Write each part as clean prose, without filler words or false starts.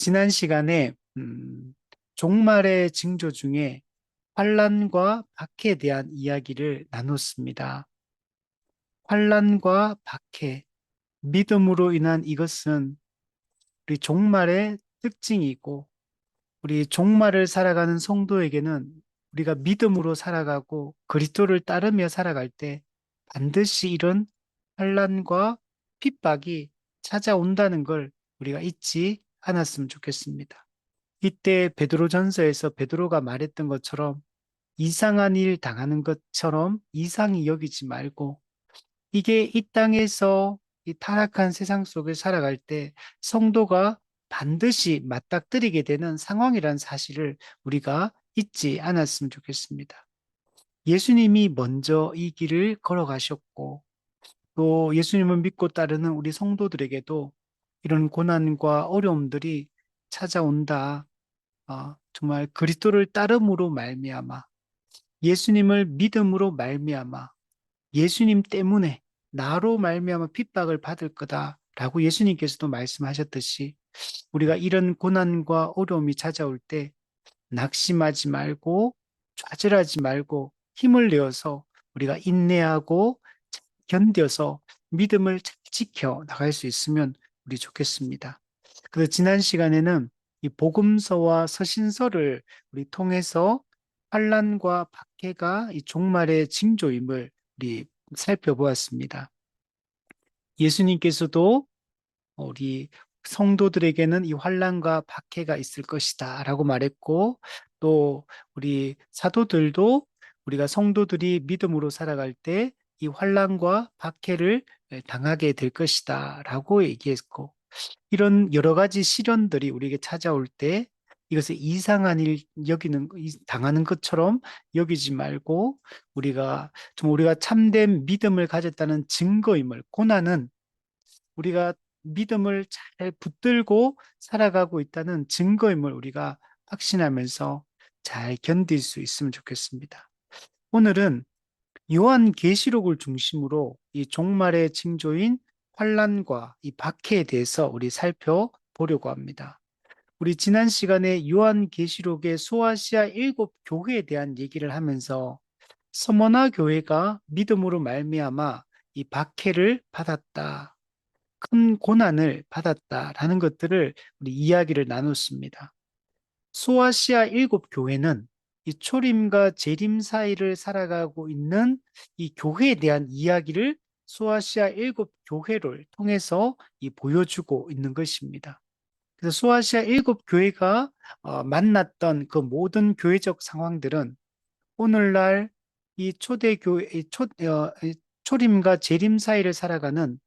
지난 시간에 종말의 징조 중에 환란과 박해에 대한 이야기를 나눴습니다. 환란과 박해, 믿음으로 인한 이것은 우리 종말의 특징이고 우리 종말을 살아가는 성도에게는 우리가 믿음으로 살아가고 그리스도를 따르며 살아갈 때 반드시 이런 환란과 핍박이 찾아온다는 걸 우리가 잊지 않았으면 좋겠습니다. 이때 베드로전서에서 베드로가 말했던 것처럼 이상한 일 당하는 것처럼 이상히 여기지 말고 이게 이 땅에서 이 타락한 세상 속에 살아갈 때 성도가 반드시 맞닥뜨리게 되는 상황이라는 사실을 우리가 잊지 않았으면 좋겠습니다. 예수님이 먼저 이 길을 걸어가셨고 또 예수님을 믿고 따르는 우리 성도들에게도 이런 고난과 어려움들이 찾아온다. 정말 그리스도를 따름으로 말미암아 예수님을 믿음으로 말미암아 예수님 때문에 나로 말미암아 핍박을 받을 거다라고 예수님께서도 말씀하셨듯이 우리가 이런 고난과 어려움이 찾아올 때 낙심하지 말고 좌절하지 말고 힘을 내어서 우리가 인내하고 견뎌서 믿음을 잘 지켜 나갈 수 있으면 우리 좋겠습니다. 그래서 지난 시간에는 이 복음서와 서신서를 우리 통해서 환란과 박해가 이 종말의 징조임을 우리 살펴보았습니다. 예수님께서도 우리 성도들에게는 이 환란과 박해가 있을 것이다라고 말했고 또 우리 사도들도 우리가 성도들이 믿음으로 살아갈 때 이 환란과 박해를 당하게 될 것이다라고 얘기했고 이런 여러 가지 시련들이 우리에게 찾아올 때 이것을 이상한 일 당하는 것처럼 여기지 말고 우리가 참된 믿음을 가졌다는 증거임을 고난은 우리가 믿음을 잘 붙들고 살아가고 있다는 증거임을 우리가 확신하면서 잘 견딜 수 있으면 좋겠습니다. 오늘은 요한계시록을 중심으로 이 종말의 징조인 환란과 이 박해에 대해서 우리 살펴보려고 합니다. 우리 지난 시간에 요한계시록의 소아시아 일곱 교회에 대한 얘기를 하면서 서머나 교회가 믿음으로 말미암아 이 박해를 받았다. 큰 고난을 받았다라는 것들을 우리 이야기를 나눴습니다. 소아시아 일곱 교회는 이 초림과 재림 사이를 살아가고 있는 이 교회에 대한 이야기를 소아시아 일곱 교회를 통해서 보여주고 있는 것입니다. 그래서 소아시아 일곱 교회가 만났던 그 모든 교회적 상황들은 오늘날 이 초대교회, 이 초림과 재림 사이를 살아가는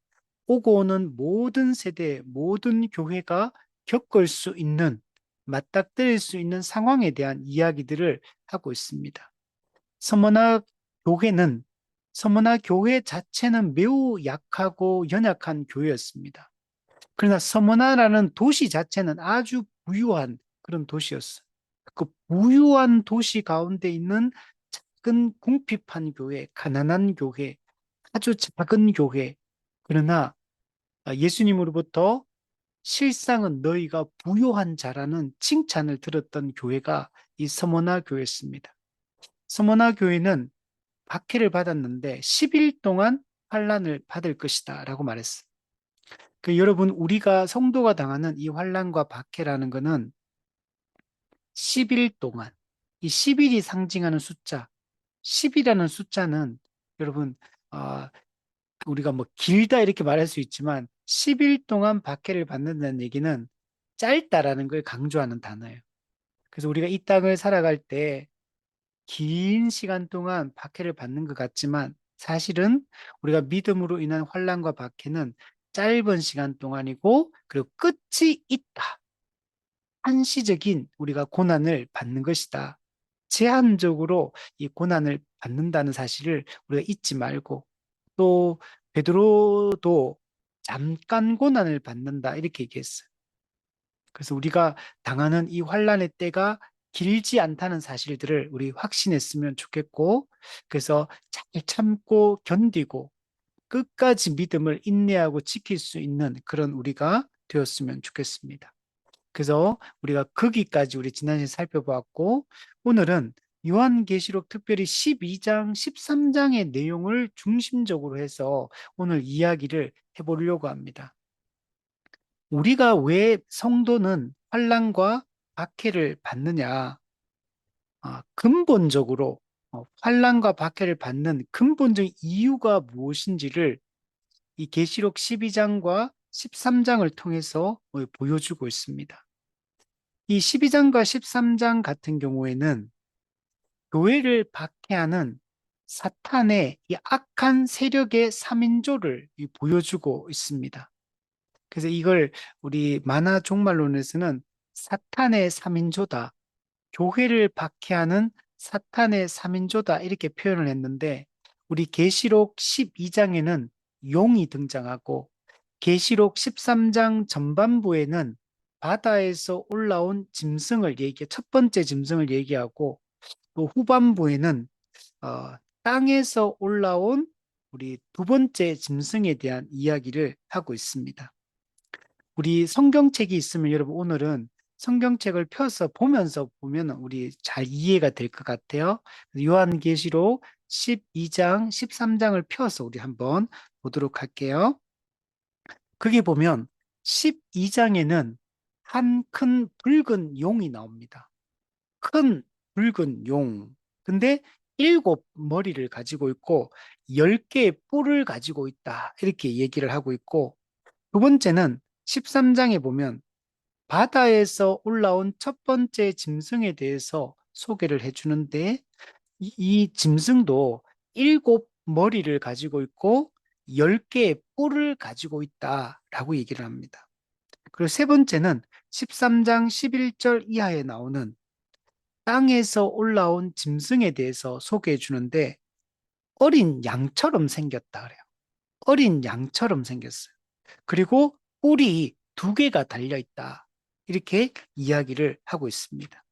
오고 오는 모든 세대, 모든 교회가 겪을 수 있는, 맞닥뜨릴 수 있는 상황에 대한 이야기들을 하고 있습니다. 서머나 교회는, 서머나 교회 자체는 매우 약하고 연약한 교회였습니다. 그러나 서머나라는 도시 자체는 아주 부유한 그런 도시였어요. 그 부유한 도시 가운데 있는 작은 궁핍한 교회, 가난한 교회, 아주 작은 교회, 그러나 예수님으로부터 실상은 너희가 부요한 자라는 칭찬을 들었던 교회가 이 서머나 교회였습니다. 서머나 교회는 박해를 받았는데 10일 동안 환란을 받을 것이다 라고 말했어요. 여러분 우리가 성도가 당하는 이 환란과 박해라는 것은 10일 동안 이 10일이 상징하는 숫자 10이라는 숫자는 여러분 어, 우리가 뭐 길다 이렇게 말할 수 있지만 10일 동안 박해를 받는다는 얘기는 짧다라는 걸 강조하는 단어예요. 그래서 우리가 이 땅을 살아갈 때 긴 시간 동안 박해를 받는 것 같지만 사실은 우리가 믿음으로 인한 환란과 박해는 짧은 시간 동안이고 그리고 끝이 있다. 한시적인 우리가 고난을 받는 것이다. 제한적으로 이 고난을 받는다는 사실을 우리가 잊지 말고 또 베드로도 잠깐 고난을 받는다 이렇게 얘기했어요. 그래서 우리가 당하는 이 환란의 때가 길지 않다는 사실들을 우리 확신했으면 좋겠고 그래서 잘 참고 견디고 끝까지 믿음을 인내하고 지킬 수 있는 그런 우리가 되었으면 좋겠습니다. 그래서 우리가 거기까지 우리 지난 시간에 살펴보았고, 오늘은 요한계시록 특별히 12장, 13장의 내용을 중심적으로 해서 오늘 이야기를 해보려고 합니다. 우리가 왜 성도는 환난과 박해를 받느냐? 근본적으로 환난과 박해를 받는 근본적인 이유가 무엇인지를 이 계시록 12장과 13장을 통해서 보여주고 있습니다. 이 12장과 13장 같은 경우에는 교회를 박해하는 사탄의 이 악한 세력의 3인조를 보여주고 있습니다. 그래서 이걸 우리 만화 종말론에서는 사탄의 3인조다, 교회를 박해하는 사탄의 3인조다 이렇게 표현을 했는데, 우리 계시록 12장에는 용이 등장하고 계시록 13장 전반부에는 바다에서 올라온 짐승을 첫 번째 짐승을 얘기하고, 또 후반부에는 땅에서 올라온 우리 두 번째 짐승에 대한 이야기를 하고 있습니다. 우리 성경책이 있으면 여러분 오늘은 성경책을 펴서 보면서 보면 우리 잘 이해가 될 것 같아요. 요한계시록 12장, 13장을 펴서 우리 한번 보도록 할게요. 거기 보면 12장에는 한 큰 붉은 용이 나옵니다. 큰 붉은 용. 근데 7머리를 가지고 있고 10개의 뿔을 가지고 있다. 이렇게 얘기를 하고 있고, 두 번째는 13장에 보면 바다에서 올라온 첫 번째 짐승에 대해서 소개를 해주는데, 이 짐승도 7머리를 가지고 있고 10개의 뿔을 가지고 있다라고 얘기를 합니다. 그리고 세 번째는 13장 11절 이하에 나오는 땅에서 올라온 짐승에 대해서 소개해 주는데, 어린 양처럼 생겼다 그래요. 어린 양처럼 생겼어요. 그리고 뿔이 2개가 달려 있다. 이렇게 이야기를 하고 있습니다.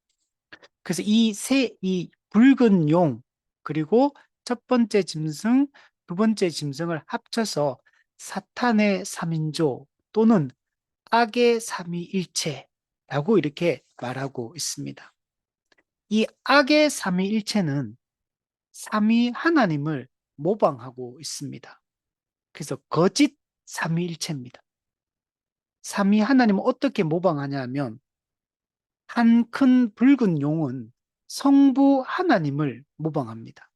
그래서 이 붉은 용, 그리고 첫 번째 짐승, 두 번째 짐승을 합쳐서 사탄의 3인조 또는 악의 삼위일체라고 이렇게 말하고 있습니다. 이 악의 삼위일체는 삼위 하나님을 모방하고 있습니다. 그래서 거짓 삼위일체입니다. 삼위 하나님은 어떻게 모방하냐 하면, 한 큰 붉은 용은 성부 하나님을 모방합니다.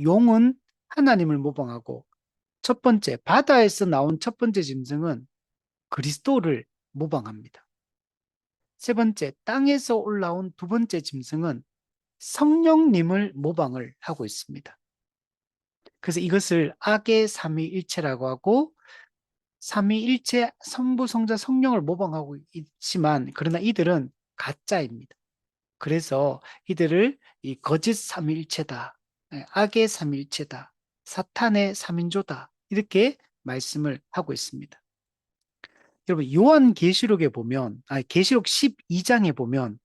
용은 하나님을 모방하고, 첫 번째 바다에서 나온 첫 번째 짐승은 그리스도를 모방합니다. 세 번째 땅에서 올라온 두 번째 짐승은 성령님을 모방을 하고 있습니다. 그래서 이것을 악의 삼위일체라고 하고, 삼위일체 성부 성자 성령을 모방하고 있지만 그러나 이들은 가짜입니다. 그래서 이들을 이 거짓 삼위일체다, 악의 삼위일체다, 사탄의 삼인조다 이렇게 말씀을 하고 있습니다. 여러분 요한계시록에 보면, 계시록 12장에 보면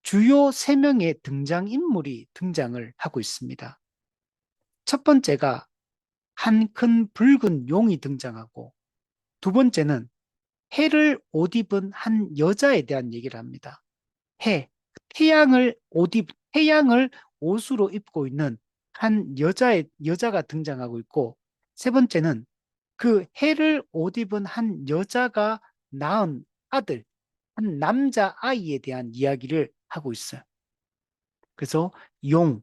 주요 3명의 등장인물이 등장을 하고 있습니다. 첫 번째가 한 큰 붉은 용이 등장하고, 두 번째는 해를 옷 입은 한 여자에 대한 얘기를 합니다. 태양을 옷으로 입고 있는 한 여자가 등장하고 있고, 세 번째는 그 해를 옷 입은 한 여자가 낳은 아들, 한 남자 아이에 대한 이야기를 하고 있어요. 그래서 용,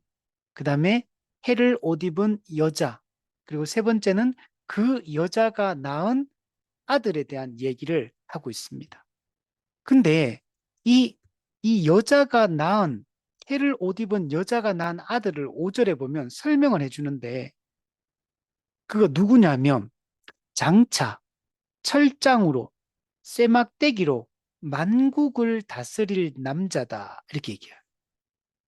그 다음에 해를 옷 입은 여자, 그리고 세 번째는 그 여자가 낳은 아들에 대한 얘기를 하고 있습니다. 근데 이, 이 여자가 낳은, 해를 옷 입은 여자가 낳은 아들을 5절에 보면 설명을 해주는데, 그거 누구냐면 장차 철장으로 쇠막대기로 만국을 다스릴 남자다 이렇게 얘기해요.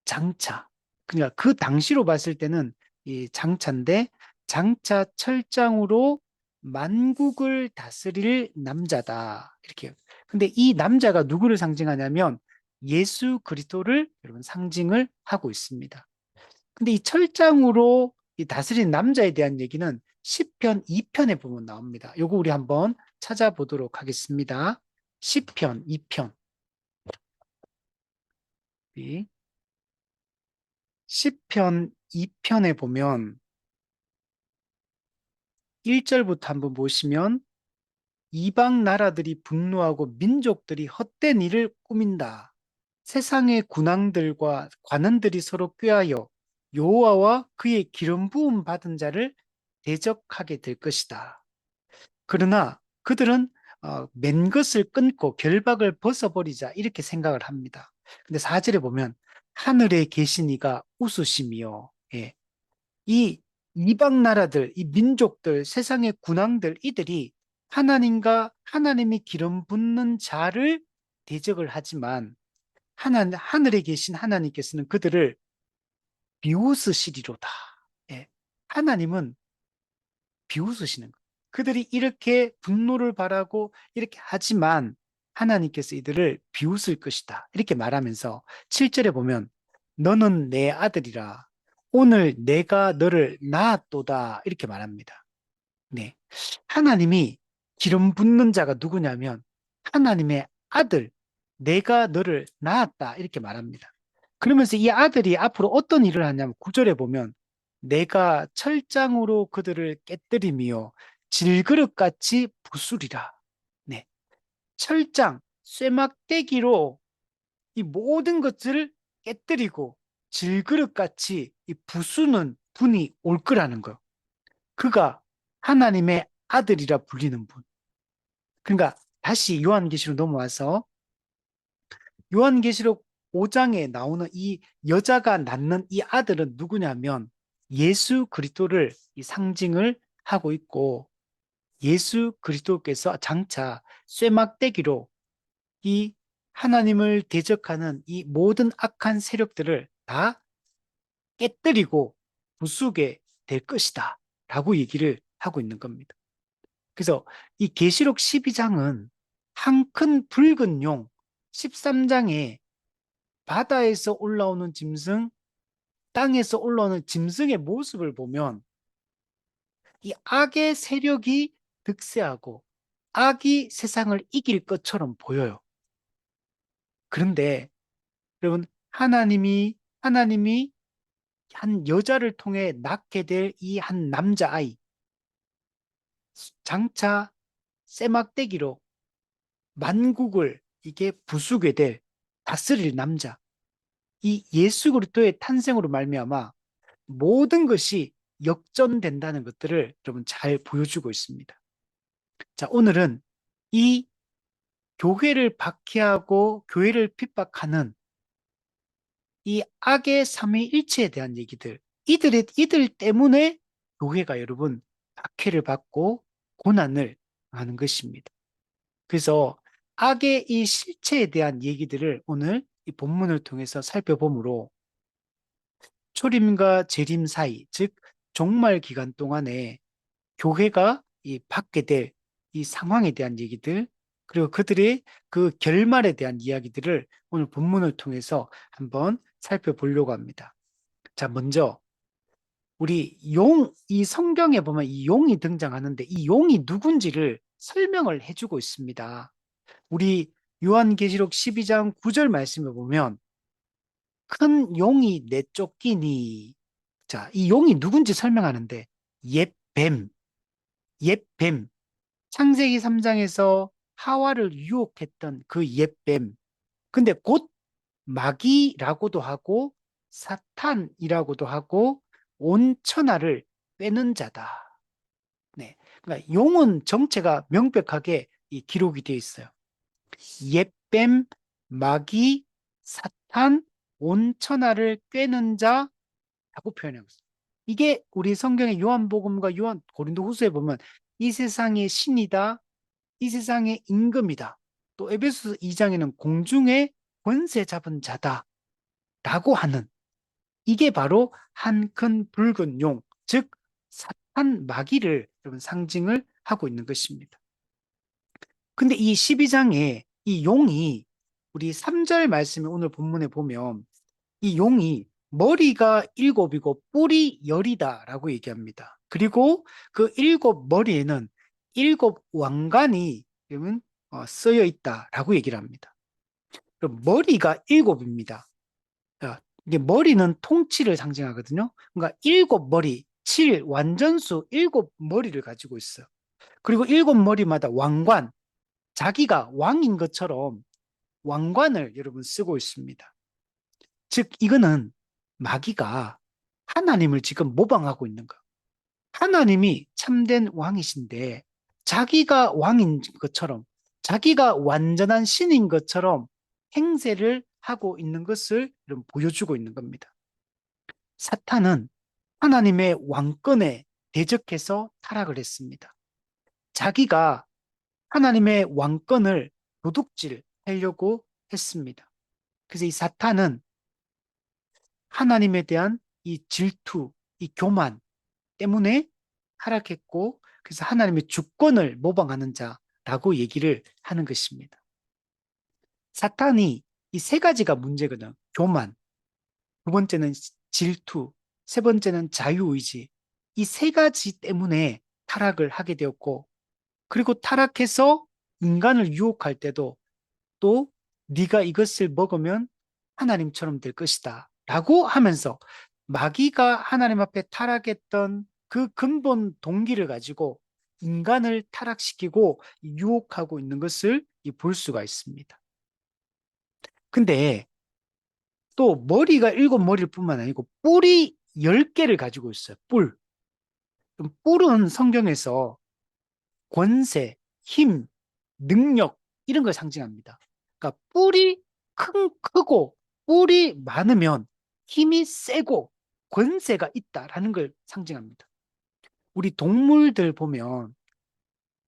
장차. 그러니까 그 당시로 봤을 때는 이 장차인데, 장차 철장으로 만국을 다스릴 남자다 이렇게. 근데 이 남자가 누구를 상징하냐면 예수 그리스도를 여러분 상징을 하고 있습니다. 근데 이 철장으로 이 다스린 남자에 대한 얘기는 시편 2편에 보면 나옵니다. 요거 우리 한번 찾아보도록 하겠습니다. 시편 2편. 시편 2편에 보면 1절부터 한번 보시면 이방 나라들이 분노하고 민족들이 헛된 일을 꾸민다. 세상의 군왕들과 관원들이 서로 꾀하여 여호와와 그의 기름 부음 받은 자를 대적하게 될 것이다. 그러나 그들은 맨 것을 끊고 결박을 벗어버리자 이렇게 생각을 합니다. 근데 4절에 보면 하늘에 계신 이가 웃으시며, 예, 이 이방 나라들, 이 민족들, 세상의 군왕들 이들이 하나님과 하나님이 기름 붓는 자를 대적을 하지만 하늘에 계신 하나님께서는 그들을 비웃으시리로다. 예, 하나님은 비웃으시는 거예요. 그들이 이렇게 분노를 바라고 이렇게 하지만 하나님께서 이들을 비웃을 것이다. 이렇게 말하면서 7절에 보면 너는 내 아들이라 오늘 내가 너를 낳았도다. 이렇게 말합니다. 네. 하나님이 기름 붓는 자가 누구냐면 하나님의 아들, 내가 너를 낳았다. 이렇게 말합니다. 그러면서 이 아들이 앞으로 어떤 일을 하냐면 9절에 보면 내가 철장으로 그들을 깨뜨리며 질그릇같이 부수리라. 네. 철장, 쇠막대기로 이 모든 것들을 깨뜨리고 질그릇같이 이 부수는 분이 올 거라는 거예요. 그가 하나님의 아들이라 불리는 분. 그러니까 다시 요한계시로 넘어와서 요한계시록 5장에 나오는 이 여자가 낳는 이 아들은 누구냐면 예수 그리스도를 이 상징을 하고 있고 예수 그리스도께서 장차 쇠막대기로 이 하나님을 대적하는 이 모든 악한 세력들을 다 깨뜨리고 부수게 될 것이다 라고 얘기를 하고 있는 겁니다. 그래서 이 계시록 12장은 한 큰 붉은 용, 13장에 바다에서 올라오는 짐승, 땅에서 올라오는 짐승의 모습을 보면 이 악의 세력이 득세하고 악이 세상을 이길 것처럼 보여요. 그런데 여러분 하나님이 한 여자를 통해 낳게 될 이 한 남자아이 장차 쇠막대기로 만국을 이게 부수게 될 다스릴 남자 이 예수 그리스도의 탄생으로 말미암아 모든 것이 역전된다는 것들을 여러분 잘 보여주고 있습니다. 자, 오늘은 이 교회를 박해하고 교회를 핍박하는 이 악의 삼위일체에 대한 얘기들, 이들 때문에 교회가 여러분 박해를 받고 고난을 하는 것입니다. 그래서 악의 이 실체에 대한 얘기들을 오늘 이 본문을 통해서 살펴보므로 초림과 재림 사이, 즉 종말 기간 동안에 교회가 이 받게 될 이 상황에 대한 얘기들, 그리고 그들의 그 결말에 대한 이야기들을 오늘 본문을 통해서 한번 살펴보려고 합니다. 자, 먼저 우리 이 성경에 보면 이 용이 등장하는데 이 용이 누군지를 설명을 해주고 있습니다. 우리 요한계시록 12장 9절 말씀을 보면 큰 용이 내쫓기니 자, 이 용이 누군지 설명하는데 옛 뱀, 옛 뱀. 창세기 3장에서 하와를 유혹했던 그 옛 뱀. 근데 곧 마귀라고도 하고 사탄이라고도 하고 온 천하를 꿰는 자다. 네. 그러니까 용은 정체가 명백하게 이 기록이 되어 있어요. 옛 뱀, 마귀, 사탄, 온 천하를 꿰는 자라고 표현하고 있어요. 이게 우리 성경의 요한복음과 요한 고린도후서에 보면 이 세상의 신이다, 이 세상의 임금이다. 또 에베소서 2장에는 공중의 권세 잡은 자다라고 하는 이게 바로 한 큰 붉은 용, 즉 사탄 마귀를 여러분 상징을 하고 있는 것입니다. 근데 이 12장에 이 용이 우리 3절 말씀에 오늘 본문에 보면 이 용이 머리가 7이고 뿔이 10이다라고 얘기합니다. 그리고 그 7 머리에는 7 왕관이 그러면 쓰여 있다라고 얘기를 합니다. 그럼 머리가 일곱입니다. 이게 머리는 통치를 상징하거든요. 그러니까 일곱 머리, 칠, 완전수 일곱 머리를 가지고 있어요. 그리고 일곱 머리마다 왕관, 자기가 왕인 것처럼 왕관을 여러분 쓰고 있습니다. 즉, 이거는 마귀가 하나님을 지금 모방하고 있는 거예요. 하나님이 참된 왕이신데 자기가 왕인 것처럼 자기가 완전한 신인 것처럼 행세를 하고 있는 것을 보여주고 있는 겁니다. 사탄은 하나님의 왕권에 대적해서 타락을 했습니다. 자기가 하나님의 왕권을 도둑질하려고 했습니다. 그래서 이 사탄은 하나님에 대한 이 질투, 이 교만 때문에 타락했고, 그래서 하나님의 주권을 모방하는 자라고 얘기를 하는 것입니다. 사탄이 이 세 가지가 문제거든. 교만, 두 번째는 질투, 세 번째는 자유의지. 이 세 가지 때문에 타락을 하게 되었고, 그리고 타락해서 인간을 유혹할 때도 또 네가 이것을 먹으면 하나님처럼 될 것이다 라고 하면서 마귀가 하나님 앞에 타락했던 그 근본 동기를 가지고 인간을 타락시키고 유혹하고 있는 것을 볼 수가 있습니다. 근데 또 머리가 일곱 머리일 뿐만 아니고 뿔이 10개를 가지고 있어요. 뿔. 뿔은 성경에서 권세, 힘, 능력 이런 걸 상징합니다. 그러니까 뿔이 크고 뿔이 많으면 힘이 세고 권세가 있다라는 걸 상징합니다. 우리 동물들 보면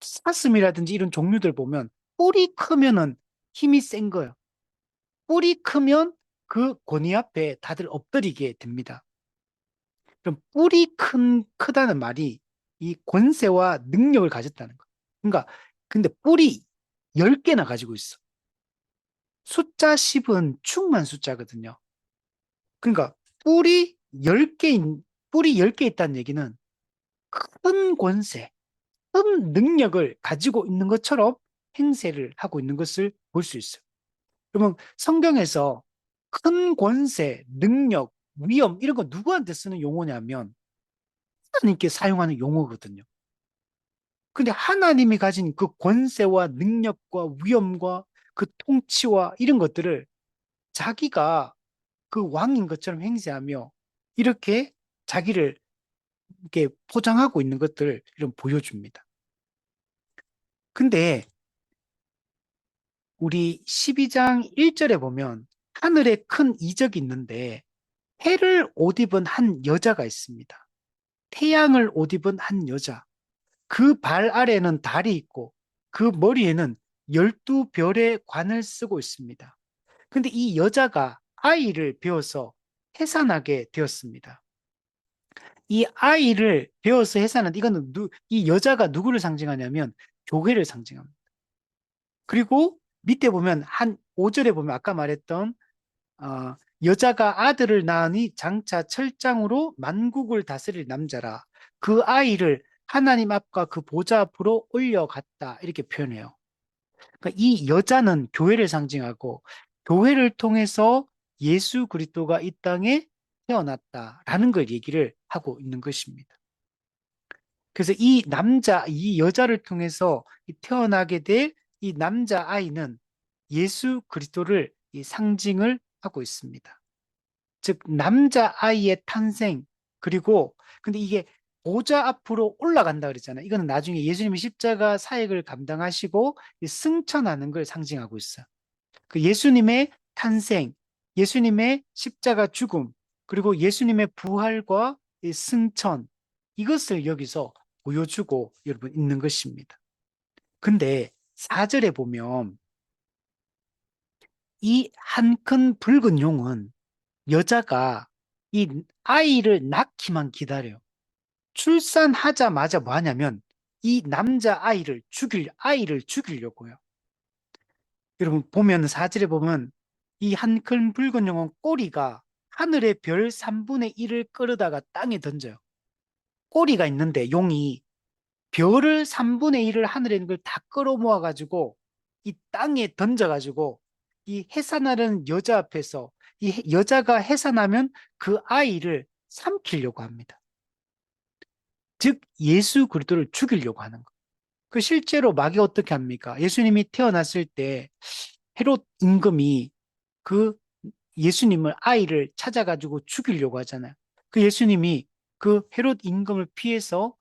사슴이라든지 이런 종류들 보면 뿔이 크면은 힘이 센 거예요. 뿔이 크면 그 권위 앞에 다들 엎드리게 됩니다. 그럼 뿔이 크다는 말이 이 권세와 능력을 가졌다는 거. 그러니까 근데 뿔이 10개나 가지고 있어. 숫자 10은 충만 숫자거든요. 그러니까 뿔이 10개인 뿔이 10개 있다는 얘기는 큰 권세, 큰 능력을 가지고 있는 것처럼 행세를 하고 있는 것을 볼 수 있어요. 그러면 성경에서 큰 권세, 능력, 위엄 이런 거 누구한테 쓰는 용어냐면 하나님께 사용하는 용어거든요. 근데 하나님이 가진 그 권세와 능력과 위엄과 그 통치와 이런 것들을 자기가 그 왕인 것처럼 행세하며 이렇게 자기를 이렇게 포장하고 있는 것들을 이런 보여줍니다. 근데 우리 12장 1절에 보면 하늘에 큰 이적이 있는데 해를 옷 입은 한 여자가 있습니다. 태양을 옷 입은 한 여자. 그 발 아래에는 달이 있고 그 머리에는 12별의 관을 쓰고 있습니다. 근데 이 여자가 아이를 배워서 해산하게 되었습니다. 이 아이를 배워서 해산하는 이거는 이 여자가 누구를 상징하냐면 교회를 상징합니다. 그리고 밑에 보면 한 5절에 보면 아까 말했던 여자가 아들을 낳으니 장차 철장으로 만국을 다스릴 남자라 그 아이를 하나님 앞과 그 보좌 앞으로 올려갔다 이렇게 표현해요. 그러니까 이 여자는 교회를 상징하고 교회를 통해서 예수 그리스도가 이 땅에 태어났다라는 걸 얘기를 하고 있는 것입니다. 그래서 이 여자를 통해서 태어나게 될 이 남자 아이는 예수 그리스도를 상징을 하고 있습니다. 즉 남자 아이의 탄생 그리고 근데 이게 보좌 앞으로 올라간다 그랬잖아요. 이거는 나중에 예수님이 십자가 사역을 감당하시고 승천하는 걸 상징하고 있어요. 그 예수님의 탄생, 예수님의 십자가 죽음, 그리고 예수님의 부활과 승천 이것을 여기서 보여주고 여러분 있는 것입니다. 근데 4절에 보면 이 한 큰 붉은 용은 여자가 이 아이를 낳기만 기다려요. 출산하자마자 뭐 하냐면 이 남자 아이를 죽이려고요. 여러분 보면 사절에 보면 이 한 큰 붉은 용은 꼬리가 하늘의 별 3분의 1을 끌어다가 땅에 던져요. 꼬리가 있는데 용이 별을 3분의 1을 하늘에 있는 걸 다 끌어모아 가지고 이 땅에 던져가지고 이 해산하는 여자 앞에서 여자가 해산하면 그 아이를 삼키려고 합니다. 즉 예수 그리스도를 죽이려고 하는 거. 그 실제로 마귀가 어떻게 합니까? 예수님이 태어났을 때 헤롯 임금이 그 예수님을 아이를 찾아가지고 죽이려고 하잖아요. 그 예수님이 그 헤롯 임금을 피해서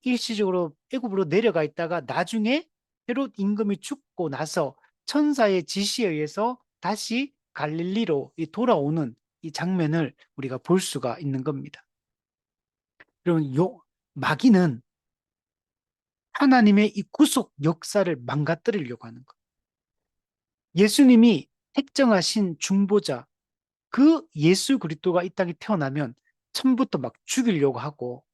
일시적으로 애굽으로 내려가 있다가 나중에 헤롯 임금이 죽고 나서 천사의 지시에 의해서 다시 갈릴리로 돌아오는 이 장면을 우리가 볼 수가 있는 겁니다. 여러분, 마귀는 하나님의 이 구속 역사를 망가뜨리려고 하는 것. 예수님이 택정하신 중보자, 그 예수 그리스도가 이 땅에 태어나면 처음부터 막 죽이려고 하고,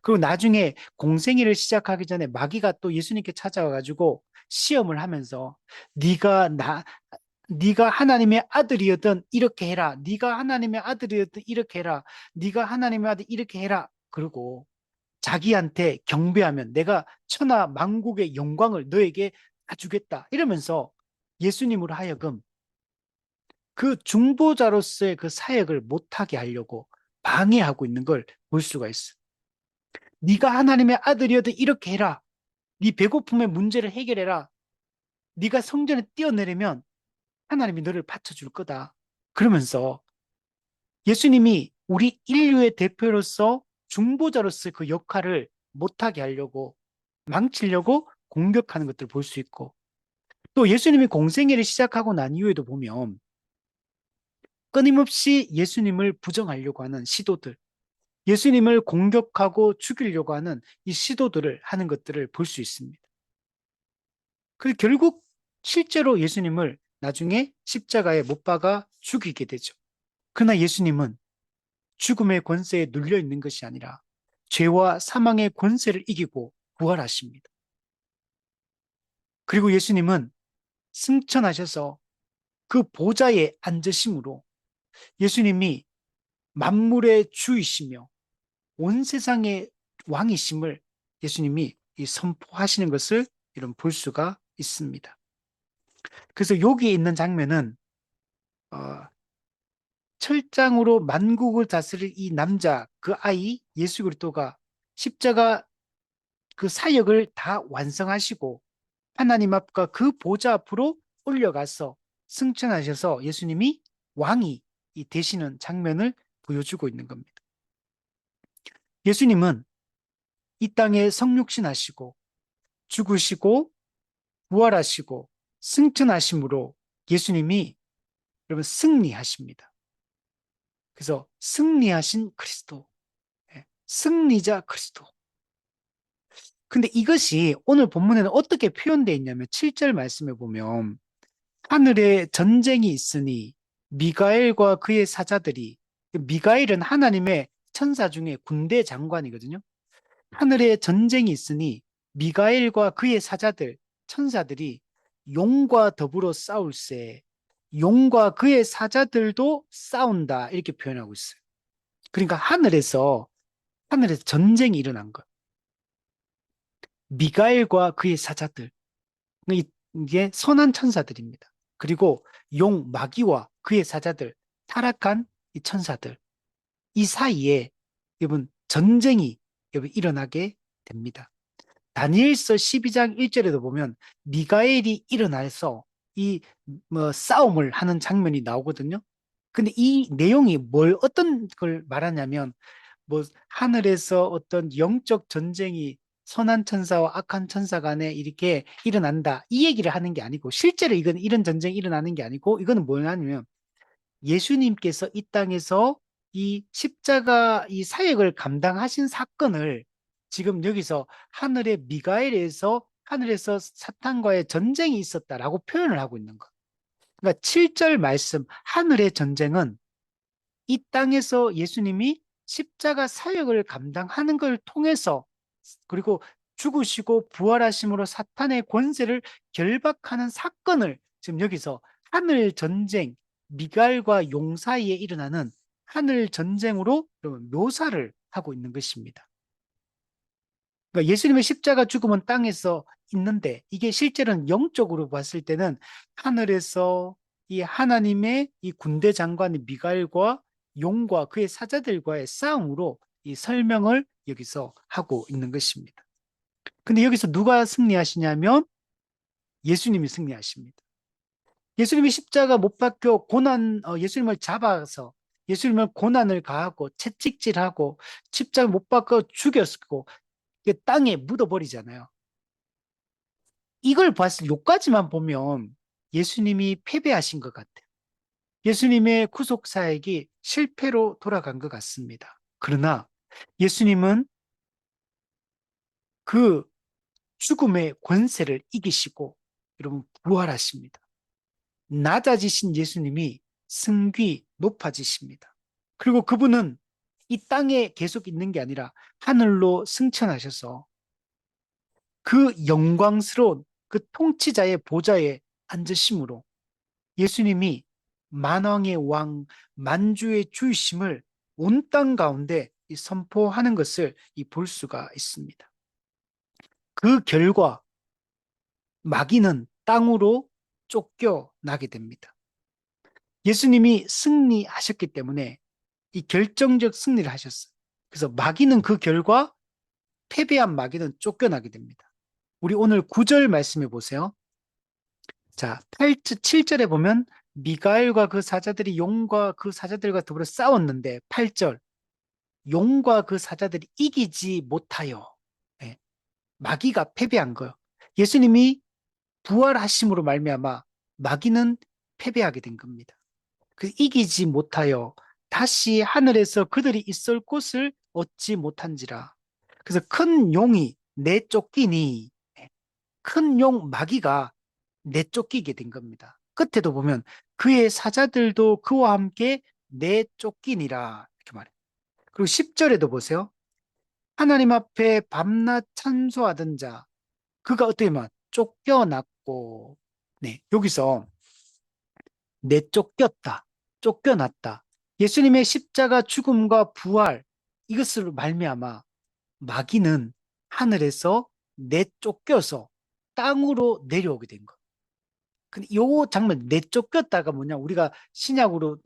그리고 나중에 공생애를 시작하기 전에 마귀가 또 예수님께 찾아와가지고 시험을 하면서 네가 하나님의 아들이었던 이렇게 해라. 네가 하나님의 아들이었던 이렇게 해라. 네가 하나님의 아들 이렇게 해라. 그리고 자기한테 경배하면 내가 천하 만국의 영광을 너에게 다 주겠다. 이러면서 예수님으로 하여금 그 중보자로서의 그 사역을 못하게 하려고 방해하고 있는 걸 볼 수가 있어. 네가 하나님의 아들이어도 이렇게 해라. 네 배고픔의 문제를 해결해라. 네가 성전에 뛰어내리면 하나님이 너를 받쳐줄 거다. 그러면서 예수님이 우리 인류의 대표로서 중보자로서 그 역할을 못하게 하려고 망치려고 공격하는 것들을 볼 수 있고 또 예수님이 공생애를 시작하고 난 이후에도 보면 끊임없이 예수님을 부정하려고 하는 시도들, 예수님을 공격하고 죽이려고 하는 이 시도들을 하는 것들을 볼 수 있습니다. 그 결국 실제로 예수님을 나중에 십자가에 못 박아 죽이게 되죠. 그러나 예수님은 죽음의 권세에 눌려 있는 것이 아니라 죄와 사망의 권세를 이기고 부활하십니다. 그리고 예수님은 승천하셔서 그 보좌에 앉으심으로 예수님이 만물의 주이시며 온 세상의 왕이심을 예수님이 선포하시는 것을 이런 볼 수가 있습니다. 그래서 여기에 있는 장면은 어, 철장으로 만국을 다스릴 이 남자, 그 아이 예수 그리스도가 십자가 그 사역을 다 완성하시고 하나님 앞과 그 보좌 앞으로 올려가서 승천하셔서 예수님이 왕이 되시는 장면을 보여주고 있는 겁니다. 예수님은 이 땅에 성육신 하시고 죽으시고 부활하시고 승천하심으로 예수님이 여러분 승리하십니다. 그래서 승리하신 그리스도, 승리자 그리스도. 근데 이것이 오늘 본문에는 어떻게 표현되어 있냐면 7절 말씀에 보면 하늘에 전쟁이 있으니 미가엘과 그의 사자들이 미가엘은 하나님의 천사 중에 군대 장관이거든요. 하늘에 전쟁이 있으니 미가엘과 그의 사자들 천사들이 용과 더불어 싸울세 용과 그의 사자들도 싸운다 이렇게 표현하고 있어요. 그러니까 하늘에서 전쟁이 일어난 것. 미가엘과 그의 사자들 이게 선한 천사들입니다. 그리고 마귀와 그의 사자들 타락한 이 천사들 이 사이에 여러분 전쟁이 여러분 일어나게 됩니다. 다니엘서 12장 1절에도 보면 미가엘이 일어나서 이 싸움을 하는 장면이 나오거든요. 근데 이 내용이 어떤 걸 말하냐면 하늘에서 어떤 영적 전쟁이 선한 천사와 악한 천사 간에 이렇게 일어난다. 이 얘기를 하는 게 아니고 실제로 이런 전쟁이 일어나는 게 아니고 이거는 뭐냐면 예수님께서 이 땅에서 이 십자가 이 사역을 감당하신 사건을 지금 여기서 하늘에서 사탄과의 전쟁이 있었다라고 표현을 하고 있는 거. 그러니까 7절 말씀 하늘의 전쟁은 이 땅에서 예수님이 십자가 사역을 감당하는 걸 통해서 그리고 죽으시고 부활하심으로 사탄의 권세를 결박하는 사건을 지금 여기서 하늘 전쟁, 미갈과 용 사이에 일어나는 하늘 전쟁으로 묘사를 하고 있는 것입니다. 그러니까 예수님의 십자가 죽음은 땅에서 있는데 이게 실제로는 영적으로 봤을 때는 하늘에서 이 하나님의 이 군대 장관 미가엘과 용과 그의 사자들과의 싸움으로 이 설명을 여기서 하고 있는 것입니다. 근데 여기서 누가 승리하시냐면 예수님이 승리하십니다. 예수님이 십자가 못 박혀 예수님을 잡아서 예수님을 고난을 가하고 채찍질하고 십자가 못 박혀 죽였고 땅에 묻어버리잖아요. 이걸 봤을 요까지만 보면 예수님이 패배하신 것 같아요. 예수님의 구속 사역이 실패로 돌아간 것 같습니다. 그러나 예수님은 그 죽음의 권세를 이기시고 여러분 부활하십니다. 낮아지신 예수님이 승귀 높아지십니다. 그리고 그분은 이 땅에 계속 있는 게 아니라 하늘로 승천하셔서 그 영광스러운 그 통치자의 보좌에 앉으심으로 예수님이 만왕의 왕, 만주의 주이심을 온 땅 가운데 선포하는 것을 볼 수가 있습니다. 그 결과 마귀는 땅으로 쫓겨나게 됩니다. 예수님이 승리하셨기 때문에 이 결정적 승리를 하셨어요. 그래서 마귀는 그 결과 패배한 마귀는 쫓겨나게 됩니다. 우리 오늘 9절 말씀해 보세요. 자, 7절에 보면 미가엘과 그 사자들이 용과 그 사자들과 더불어 싸웠는데 8절 용과 그 사자들이 이기지 못하여 예, 마귀가 패배한 거예요. 예수님이 부활하심으로 말미암아 마귀는 패배하게 된 겁니다. 그 이기지 못하여 다시 하늘에서 그들이 있을 곳을 얻지 못한지라. 그래서 큰 용이 내쫓기니 큰 용 마귀가 내쫓기게 된 겁니다. 끝에도 보면 그의 사자들도 그와 함께 내쫓기니라 이렇게 말해요. 그리고 10절에도 보세요. 하나님 앞에 밤낮 찬송하던 자 그가 어떻게 보면 쫓겨났고 네 여기서 내쫓겼다 쫓겨났다 예수님의 십자가 죽음과 부활 이것으로 말미암아 마귀는 하늘에서 내쫓겨서 땅으로 내려오게 된 것. 근데 요 장면 내쫓겼다가 뭐냐 우리가 신약으로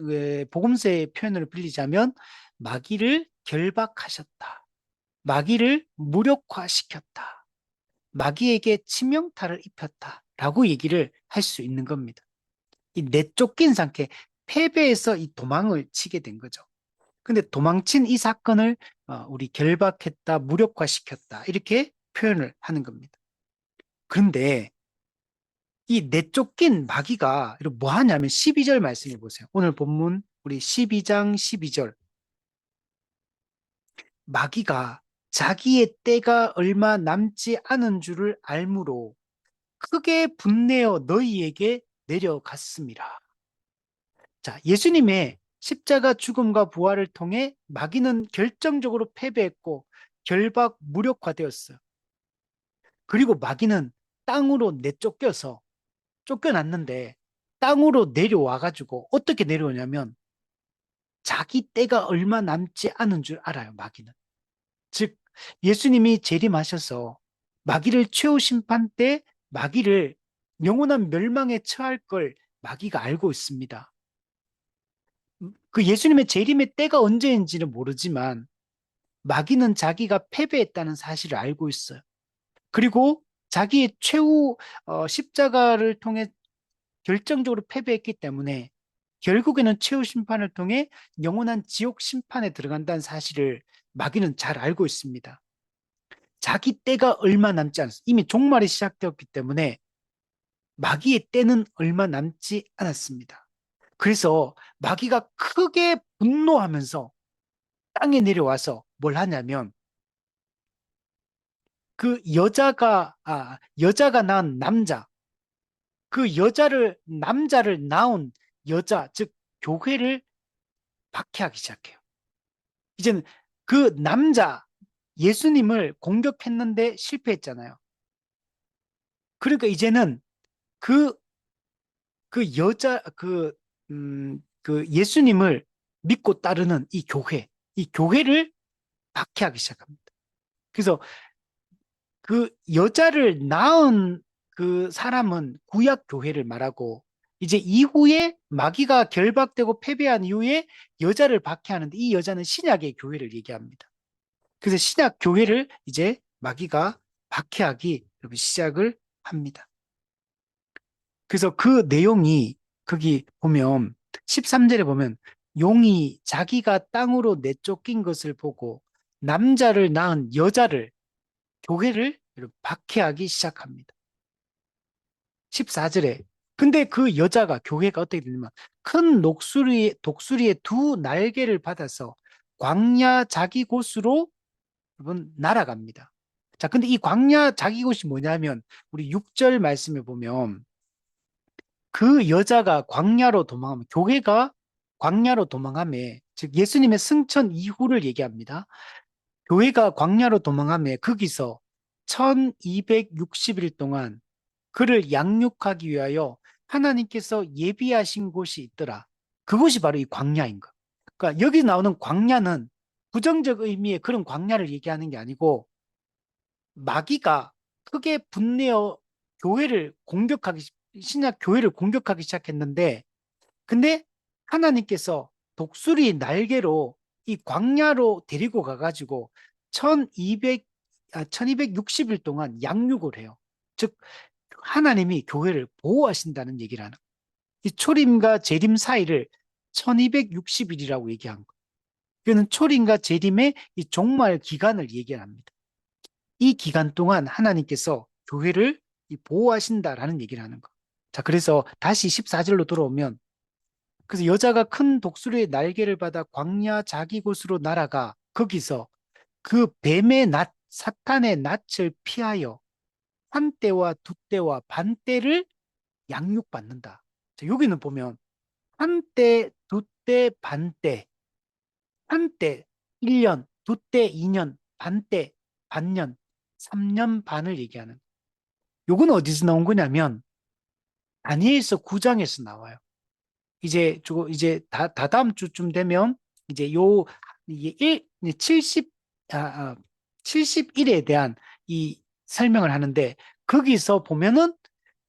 복음서의 표현을 빌리자면 마귀를 결박하셨다. 마귀를 무력화시켰다. 마귀에게 치명타를 입혔다라고 얘기를 할 수 있는 겁니다. 이 내쫓긴 상태, 패배해서 이 도망을 치게 된 거죠. 근데 도망친 이 사건을 우리 결박했다, 무력화시켰다 이렇게 표현을 하는 겁니다. 그런데 이 내쫓긴 마귀가 뭐 하냐면 12절 말씀해 보세요. 오늘 본문 우리 12장 12절 마귀가 자기의 때가 얼마 남지 않은 줄을 알므로 크게 분내어 너희에게 내려갔습니다. 자, 예수님의 십자가 죽음과 부활을 통해 마귀는 결정적으로 패배했고 결박 무력화되었어요. 그리고 마귀는 땅으로 내쫓겨서 쫓겨났는데 땅으로 내려와가지고 어떻게 내려오냐면 자기 때가 얼마 남지 않은 줄 알아요, 마귀는. 즉, 예수님이 재림하셔서 마귀를 최후 심판 때 마귀를 영원한 멸망에 처할 걸 마귀가 알고 있습니다. 그 예수님의 재림의 때가 언제인지는 모르지만 마귀는 자기가 패배했다는 사실을 알고 있어요. 그리고 자기의 최후 십자가를 통해 결정적으로 패배했기 때문에 결국에는 최후 심판을 통해 영원한 지옥 심판에 들어간다는 사실을 마귀는 잘 알고 있습니다. 자기 때가 얼마 남지 않았어요. 이미 종말이 시작되었기 때문에 마귀의 때는 얼마 남지 않았습니다. 그래서 마귀가 크게 분노하면서 땅에 내려와서 뭘 하냐면 그 여자가 낳은 남자, 그 남자를 낳은 여자, 즉 교회를 박해하기 시작해요. 이제는 그 남자 예수님을 공격했는데 실패했잖아요. 그러니까 이제는 그, 그 여자, 그 예수님을 믿고 따르는 이 교회를 박해하기 시작합니다. 그래서 그 여자를 낳은 그 사람은 구약 교회를 말하고 이제 이후에 마귀가 결박되고 패배한 이후에 여자를 박해하는데 이 여자는 신약의 교회를 얘기합니다. 그래서 신약 교회를 이제 마귀가 박해하기 시작을 합니다. 그래서 그 내용이 거기 보면 13절에 보면 용이 자기가 땅으로 내쫓긴 것을 보고 남자를 낳은 여자를 교회를 박해하기 시작합니다. 14절에 근데 그 여자가 교회가 어떻게 되냐면 큰 독수리의 두 날개를 받아서 광야 자기 곳으로 여러분 날아갑니다. 자, 근데 이 광야 자기 곳이 뭐냐면 우리 6절 말씀에 보면 그 여자가 광야로 도망하면 교회가 광야로 도망함에 즉 예수님의 승천 이후를 얘기합니다. 교회가 광야로 도망함에 거기서 1260일 동안 그를 양육하기 위하여 하나님께서 예비하신 곳이 있더라. 그곳이 바로 이 광야인 것. 그러니까 여기 나오는 광야는 부정적 의미의 그런 광야를 얘기하는 게 아니고 마귀가 크게 분내어 교회를 공격하기 신약 교회를 공격하기 시작했는데 근데 하나님께서 독수리 날개로 이 광야로 데리고 가가지고 1260일 동안 양육을 해요. 즉 하나님이 교회를 보호하신다는 얘기를 하는 거예요. 이 초림과 재림 사이를 1260일이라고 얘기한 거예요. 이거는 초림과 재림의 이 종말 기간을 얘기합니다. 이 기간 동안 하나님께서 교회를 보호하신다라는 얘기를 하는 거. 자, 그래서 다시 14절로 돌아오면 그래서 여자가 큰 독수리의 날개를 받아 광야 자기 곳으로 날아가 거기서 그 뱀의 낯, 사탄의 낯을 피하여 한 때와 두 때와 반 때를 양육받는다. 자, 여기는 보면 한 때, 두 때, 반 때, 한 때 1년, 두 때 2년, 반 때, 반년, 3년 반을 얘기하는. 요건 어디서 나온 거냐면 다니엘서 9장에서 나와요. 이제 다다음 주쯤 되면 이제 이게 70 71에 대한 이 설명을 하는데 거기서 보면은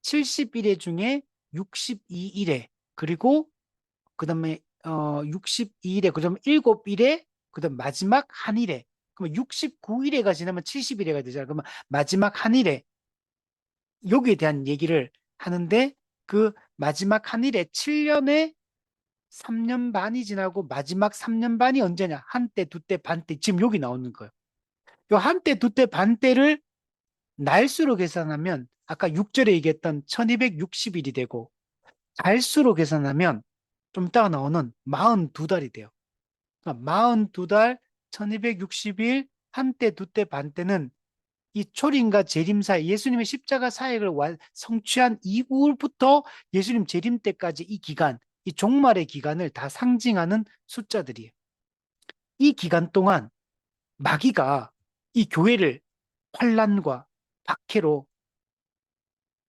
70일에 중에 62일에 그리고 그다음에 62일에 그다음에 7일에 그다음 마지막 한 일에 그러면 69일에가 지나면 70일에가 되잖아요. 그러면 마지막 한 일에 여기에 대한 얘기를 하는데 그 마지막 한 일에 7년에 3년 반이 지나고 마지막 3년 반이 언제냐? 한때, 두때, 반때. 지금 여기 나오는 거예요. 요 한때, 두때, 반때를 날수로 계산하면 아까 6절에 얘기했던 1260일이 되고 달수로 계산하면 좀 이따가 나오는 42달이 돼요. 그러니까 42달, 1260일, 한때, 두때, 반때는 이 초림과 재림 사이 예수님의 십자가 사역을 성취한 이후부터 예수님 재림 때까지 이 기간, 이 종말의 기간을 다 상징하는 숫자들이에요. 이 기간 동안 마귀가 이 교회를 환란과 박해로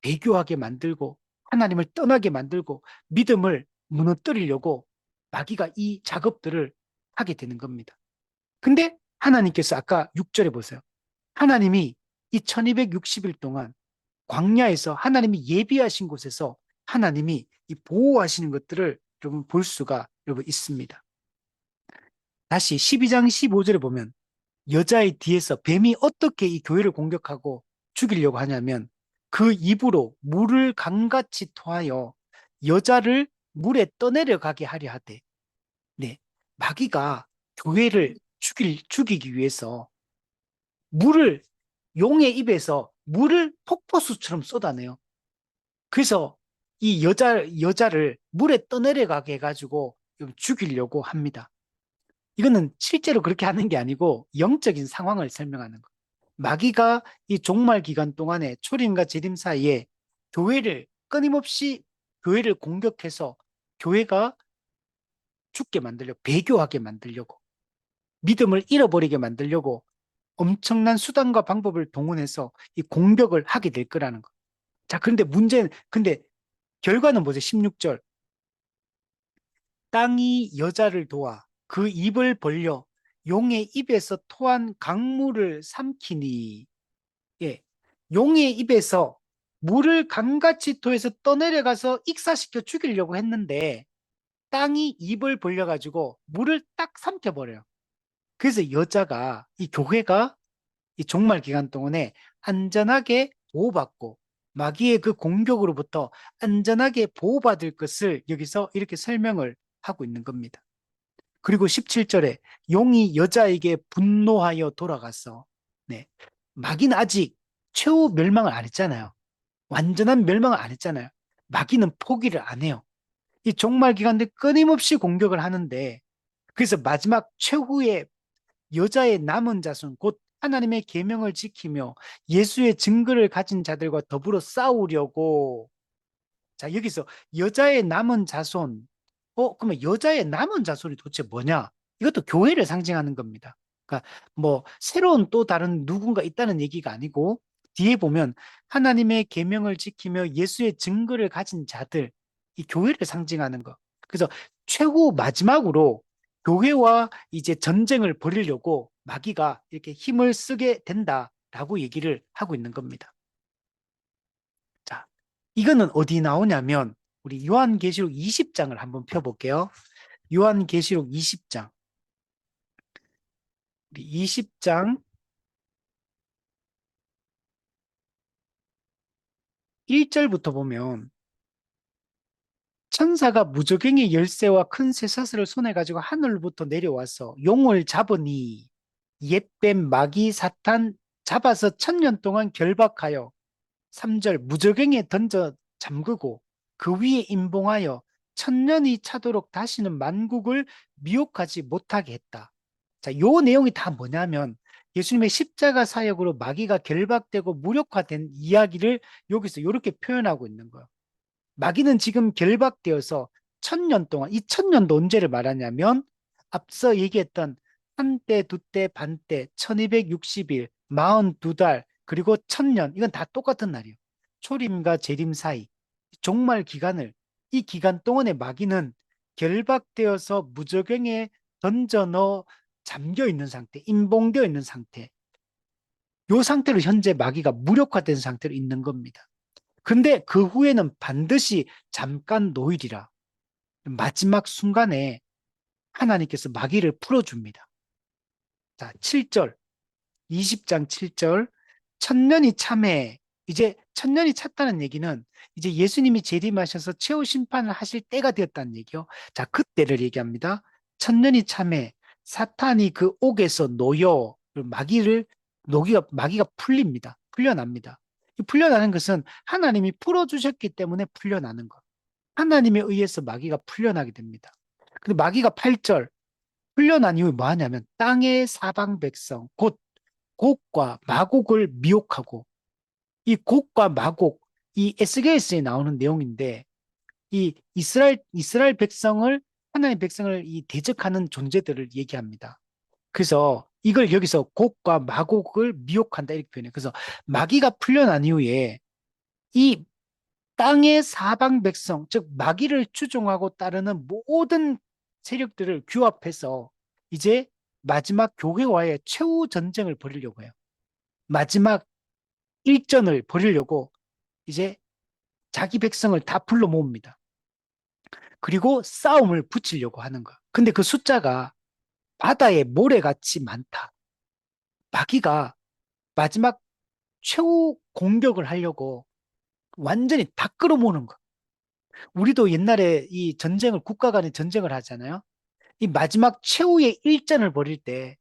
배교하게 만들고 하나님을 떠나게 만들고 믿음을 무너뜨리려고 마귀가 이 작업들을 하게 되는 겁니다. 근데 하나님께서 아까 6절에 보세요. 하나님이 이 1260일 동안 광야에서 하나님이 예비하신 곳에서 하나님이 이 보호하시는 것들을 여러분 볼 수가 여러분 있습니다. 다시 12장 15절에 보면 여자의 뒤에서 뱀이 어떻게 이 교회를 공격하고 죽이려고 하냐면 그 입으로 물을 강같이 토하여 여자를 물에 떠내려가게 하려 하되 네, 마귀가 교회를 죽이기 위해서 물을 용의 입에서 물을 폭포수처럼 쏟아내요. 그래서 이 여자를 물에 떠내려가게 해가지고 죽이려고 합니다. 이거는 실제로 그렇게 하는 게 아니고 영적인 상황을 설명하는 거. 마귀가 이 종말 기간 동안에 초림과 재림 사이에 교회를 끊임없이 교회를 공격해서 교회가 죽게 만들려고, 배교하게 만들려고, 믿음을 잃어버리게 만들려고 엄청난 수단과 방법을 동원해서 이 공격을 하게 될 거라는 거. 자, 근데 결과는 뭐죠? 16절. 땅이 여자를 도와 그 입을 벌려 용의 입에서 토한 강물을 삼키니. 예. 용의 입에서 물을 강같이 토해서 떠내려가서 익사시켜 죽이려고 했는데 땅이 입을 벌려가지고 물을 딱 삼켜버려요. 그래서 여자가, 이 교회가 이 종말 기간 동안에 안전하게 보호받고 마귀의 그 공격으로부터 안전하게 보호받을 것을 여기서 이렇게 설명을 하고 있는 겁니다. 그리고 17절에 용이 여자에게 분노하여 돌아갔어. 네. 마귀는 아직 최후 멸망을 안 했잖아요. 완전한 멸망을 안 했잖아요. 마귀는 포기를 안 해요. 이 종말 기간 때 끊임없이 공격을 하는데, 그래서 마지막 최후의 여자의 남은 자손, 곧 하나님의 계명을 지키며 예수의 증거를 가진 자들과 더불어 싸우려고. 자, 여기서 여자의 남은 자손. 그러면 여자의 남은 자손이 도대체 뭐냐? 이것도 교회를 상징하는 겁니다. 그러니까 뭐 새로운 또 다른 누군가 있다는 얘기가 아니고, 뒤에 보면 하나님의 계명을 지키며 예수의 증거를 가진 자들, 이 교회를 상징하는 거. 그래서 최후 마지막으로 교회와 이제 전쟁을 벌이려고 마귀가 이렇게 힘을 쓰게 된다라고 얘기를 하고 있는 겁니다. 자, 이거는 어디 나오냐면 우리 요한계시록 20장을 한번 펴볼게요. 요한계시록 20장. 우리 20장 1절부터 보면 천사가 무저갱이 열쇠와 큰 쇠사슬을 손에 가지고 하늘부터 내려와서 용을 잡으니 옛뱀 마귀 사탄 잡아서 1000년 동안 결박하여 3절 무저갱이에 던져 잠그고 그 위에 임봉하여 1000년이 차도록 다시는 만국을 미혹하지 못하게 했다. 자, 요 내용이 다 뭐냐면 예수님의 십자가 사역으로 마귀가 결박되고 무력화된 이야기를 여기서 이렇게 표현하고 있는 거예요. 마귀는 지금 결박되어서 1000년 동안, 이 1000년도 언제를 말하냐면 앞서 얘기했던 한때, 두때, 반때, 1260일, 42달, 그리고 1000년, 이건 다 똑같은 날이에요. 초림과 재림 사이, 종말 기간을, 이 기간 동안에 마귀는 결박되어서 무저갱에 던져 넣어 잠겨 있는 상태, 임봉되어 있는 상태. 이 상태로 현재 마귀가 무력화된 상태로 있는 겁니다. 근데 그 후에는 반드시 잠깐 노일이라 마지막 순간에 하나님께서 마귀를 풀어줍니다. 자, 7절, 20장 7절, 천년이 참해. 이제 천년이 찼다는 얘기는 이제 예수님이 재림하셔서 최후 심판을 하실 때가 되었다는 얘기요. 자, 그때를 얘기합니다. 천년이 참해. 사탄이 그 옥에서 놓여 마귀가 풀립니다. 풀려납니다. 이 풀려나는 것은 하나님이 풀어주셨기 때문에 풀려나는 것. 하나님에 의해서 마귀가 풀려나게 됩니다. 근데 마귀가 8절 풀려난 이후에 뭐 하냐면 땅의 사방 백성 곧 곡과 마곡을 미혹하고, 이 곡과 마곡, 이 에스겔서에 나오는 내용인데 이 이스라엘 백성을, 하나님의 백성을 이 대적하는 존재들을 얘기합니다. 그래서 이걸 여기서 곡과 마곡을 미혹한다 이렇게 표현해요. 그래서 마귀가 풀려난 이후에 이 땅의 사방 백성, 즉 마귀를 추종하고 따르는 모든 세력들을 규합해서 이제 마지막 교회와의 최후 전쟁을 벌이려고 해요. 마지막 일전을 벌이려고 이제 자기 백성을 다 불러 모읍니다. 그리고 싸움을 붙이려고 하는 거야. 근데 그 숫자가 바다의 모래같이 많다. 마귀가 마지막 최후 공격을 하려고 완전히 다 끌어모으는 거야. 우리도 옛날에 이 전쟁을, 국가 간의 전쟁을 하잖아요. 이 마지막 최후의 일전을 벌일 때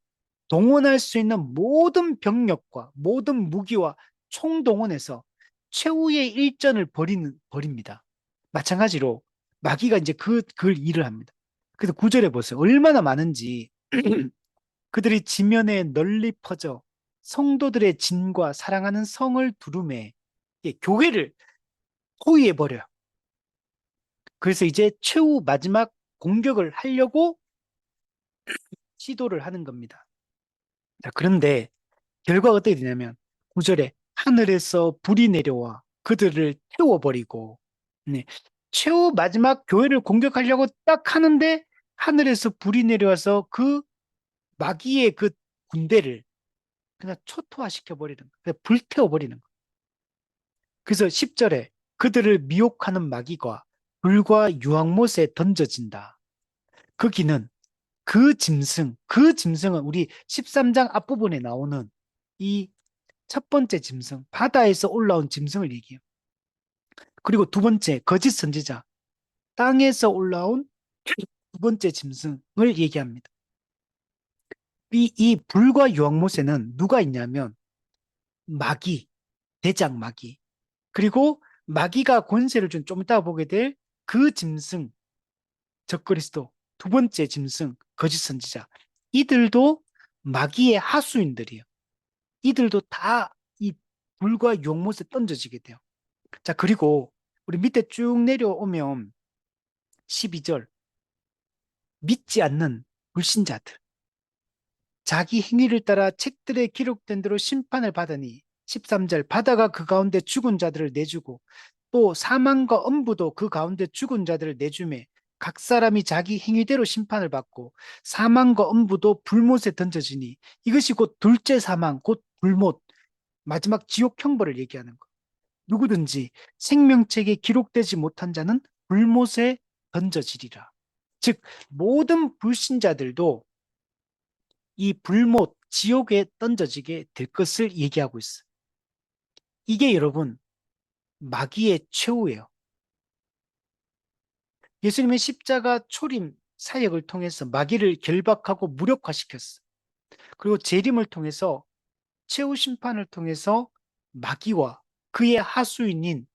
동원할 수 있는 모든 병력과 모든 무기와 총동원해서 최후의 일전을 벌입니다. 마찬가지로 마귀가 이제 그 일을 합니다. 그래서 구절에 보세요. 얼마나 많은지 그들이 지면에 널리 퍼져 성도들의 진과 사랑하는 성을 두루매 교회를 포위해버려요. 그래서 이제 최후 마지막 공격을 하려고 시도를 하는 겁니다. 자, 그런데 결과가 어떻게 되냐면 9절에 하늘에서 불이 내려와 그들을 태워버리고, 네, 최후 마지막 교회를 공격하려고 딱 하는데 하늘에서 불이 내려와서 그 마귀의 그 군대를 그냥 초토화시켜 버리는 거예요. 불태워 버리는 거예요. 그래서 10절에 그들을 미혹하는 마귀가 불과 유황못에 던져진다. 거기는 그 짐승은 우리 13장 앞부분에 나오는 이 첫 번째 짐승, 바다에서 올라온 짐승을 얘기해요. 그리고 두 번째, 거짓 선지자, 땅에서 올라온 두 번째 짐승을 얘기합니다. 이 불과 유황못에는 누가 있냐면 마귀, 대장 마귀, 그리고 마귀가 권세를 준 좀 이따 보게 될 그 짐승, 적그리스도, 두 번째 짐승, 거짓 선지자. 이들도 마귀의 하수인들이에요. 이들도 다 이 불과 유황못에 던져지게 돼요. 자, 그리고 우리 밑에 쭉 내려오면 12절, 믿지 않는 불신자들. 자기 행위를 따라 책들에 기록된 대로 심판을 받으니 13절 바다가 그 가운데 죽은 자들을 내주고 또 사망과 엄부도 그 가운데 죽은 자들을 내주매 각 사람이 자기 행위대로 심판을 받고 사망과 엄부도 불못에 던져지니 이것이 곧 둘째 사망 곧 불못 마지막 지옥 형벌을 얘기하는 것. 누구든지 생명책에 기록되지 못한 자는 불못에 던져지리라. 즉 모든 불신자들도 이 불못, 지옥에 던져지게 될 것을 얘기하고 있어요. 이게 여러분, 마귀의 최후예요. 예수님의 십자가 초림 사역을 통해서 마귀를 결박하고 무력화시켰어요. 그리고 재림을 통해서 최후 심판을 통해서 마귀와 그의 하수인인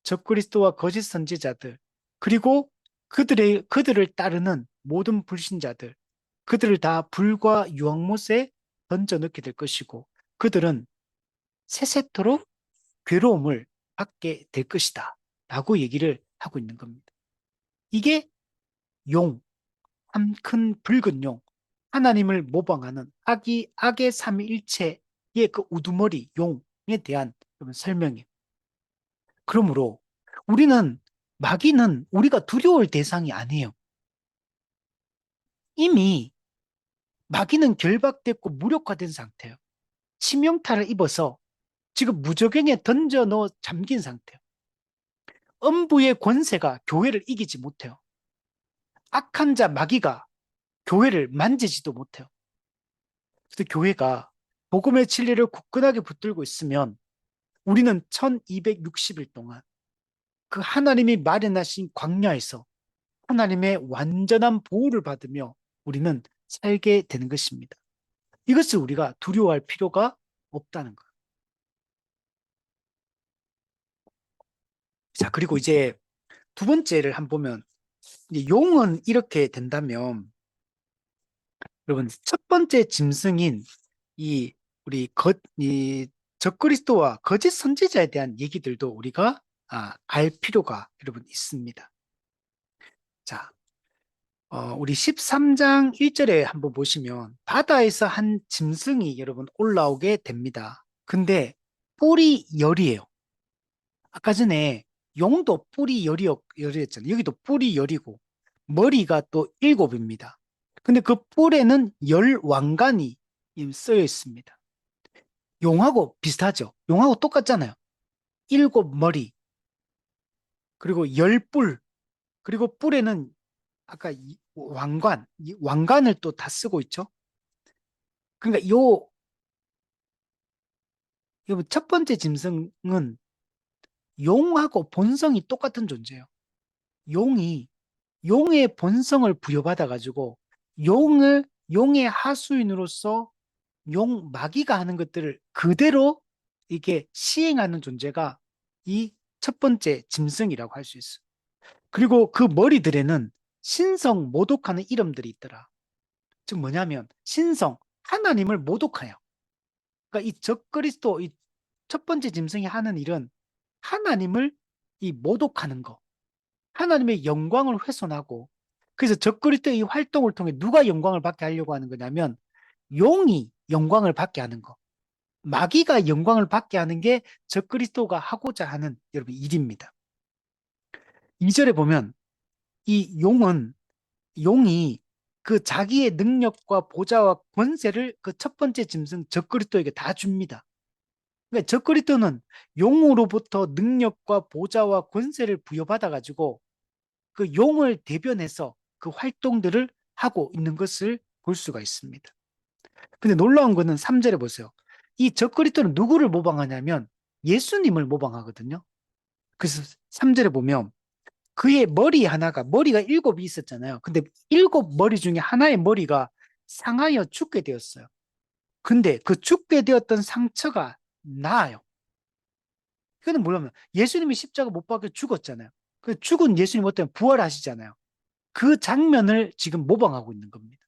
적그리스도와 거짓 선지자들, 그리고 그들을 따르는 모든 불신자들, 그들을 다 불과 유황못에 던져 넣게 될 것이고, 그들은 세세토록 괴로움을 받게 될 것이다. 라고 얘기를 하고 있는 겁니다. 이게 용, 한 큰 붉은 용, 하나님을 모방하는 악의 삼위일체의 그 우두머리 용에 대한 설명이에요. 그러므로 마귀는 우리가 두려울 대상이 아니에요. 이미 마귀는 결박됐고 무력화된 상태예요. 치명타를 입어서 지금 무저갱에 던져 넣어 잠긴 상태예요. 음부의 권세가 교회를 이기지 못해요. 악한 자 마귀가 교회를 만지지도 못해요. 그래서 교회가 복음의 진리를 굳건하게 붙들고 있으면 우리는 1260일 동안 그 하나님이 마련하신 광야에서 하나님의 완전한 보호를 받으며 우리는 살게 되는 것입니다. 이것을 우리가 두려워할 필요가 없다는 거예요. 자, 그리고 이제 두 번째를 한번 보면 용은 이렇게 된다면 여러분 첫 번째 짐승인 이 우리 이 적그리스도와 거짓 선지자에 대한 얘기들도 우리가 알 필요가 여러분 있습니다. 자, 우리 13장 1절에 한번 보시면 바다에서 한 짐승이 여러분 올라오게 됩니다. 근데 뿔이 열이에요. 아까 전에 용도 뿔이 열이었잖아요. 여기도 뿔이 열이고 머리가 또 일곱입니다. 근데 그 뿔에는 열 왕관이 쓰여 있습니다. 용하고 비슷하죠. 용하고 똑같잖아요. 일곱 머리 그리고 열 뿔 그리고 뿔에는 아까 이 왕관을 또 다 쓰고 있죠. 그러니까 첫 번째 짐승은 용하고 본성이 똑같은 존재예요. 용이 용의 본성을 부여받아 가지고 용의 하수인으로서 용 마귀가 하는 것들을 그대로 이게 시행하는 존재가 이 첫 번째 짐승이라고 할 수 있어요. 그리고 그 머리들에는 신성 모독하는 이름들이 있더라. 즉 뭐냐면 신성 하나님을 모독해요. 그러니까 이 적그리스도 이 첫 번째 짐승이 하는 일은 하나님을 이 모독하는 거, 하나님의 영광을 훼손하고 그래서 적그리스도의 이 활동을 통해 누가 영광을 받게 하려고 하는 거냐면 용이 영광을 받게 하는 거. 마귀가 영광을 받게 하는 게 적그리스도가 하고자 하는 여러분 일입니다. 2절에 보면 이 용이 그 자기의 능력과 보좌와 권세를 그 첫 번째 짐승 적그리스도에게 다 줍니다. 그러니까 저 그리스도는 용으로부터 능력과 보좌와 권세를 부여받아가지고 그 용을 대변해서 그 활동들을 하고 있는 것을 볼 수가 있습니다. 근데 놀라운 거는 3절에 보세요. 이 적그리스도는 누구를 모방하냐면 예수님을 모방하거든요. 그래서 3절에 보면 그의 머리 하나가, 머리가 7이 있었잖아요. 근데 7머리 중에 하나의 머리가 상하여 죽게 되었어요. 근데 그 죽게 되었던 상처가 나아요. 그거는 뭐냐면 예수님이 십자가 못 박혀 죽었잖아요. 그 죽은 예수님 어때요? 부활하시잖아요. 그 장면을 지금 모방하고 있는 겁니다.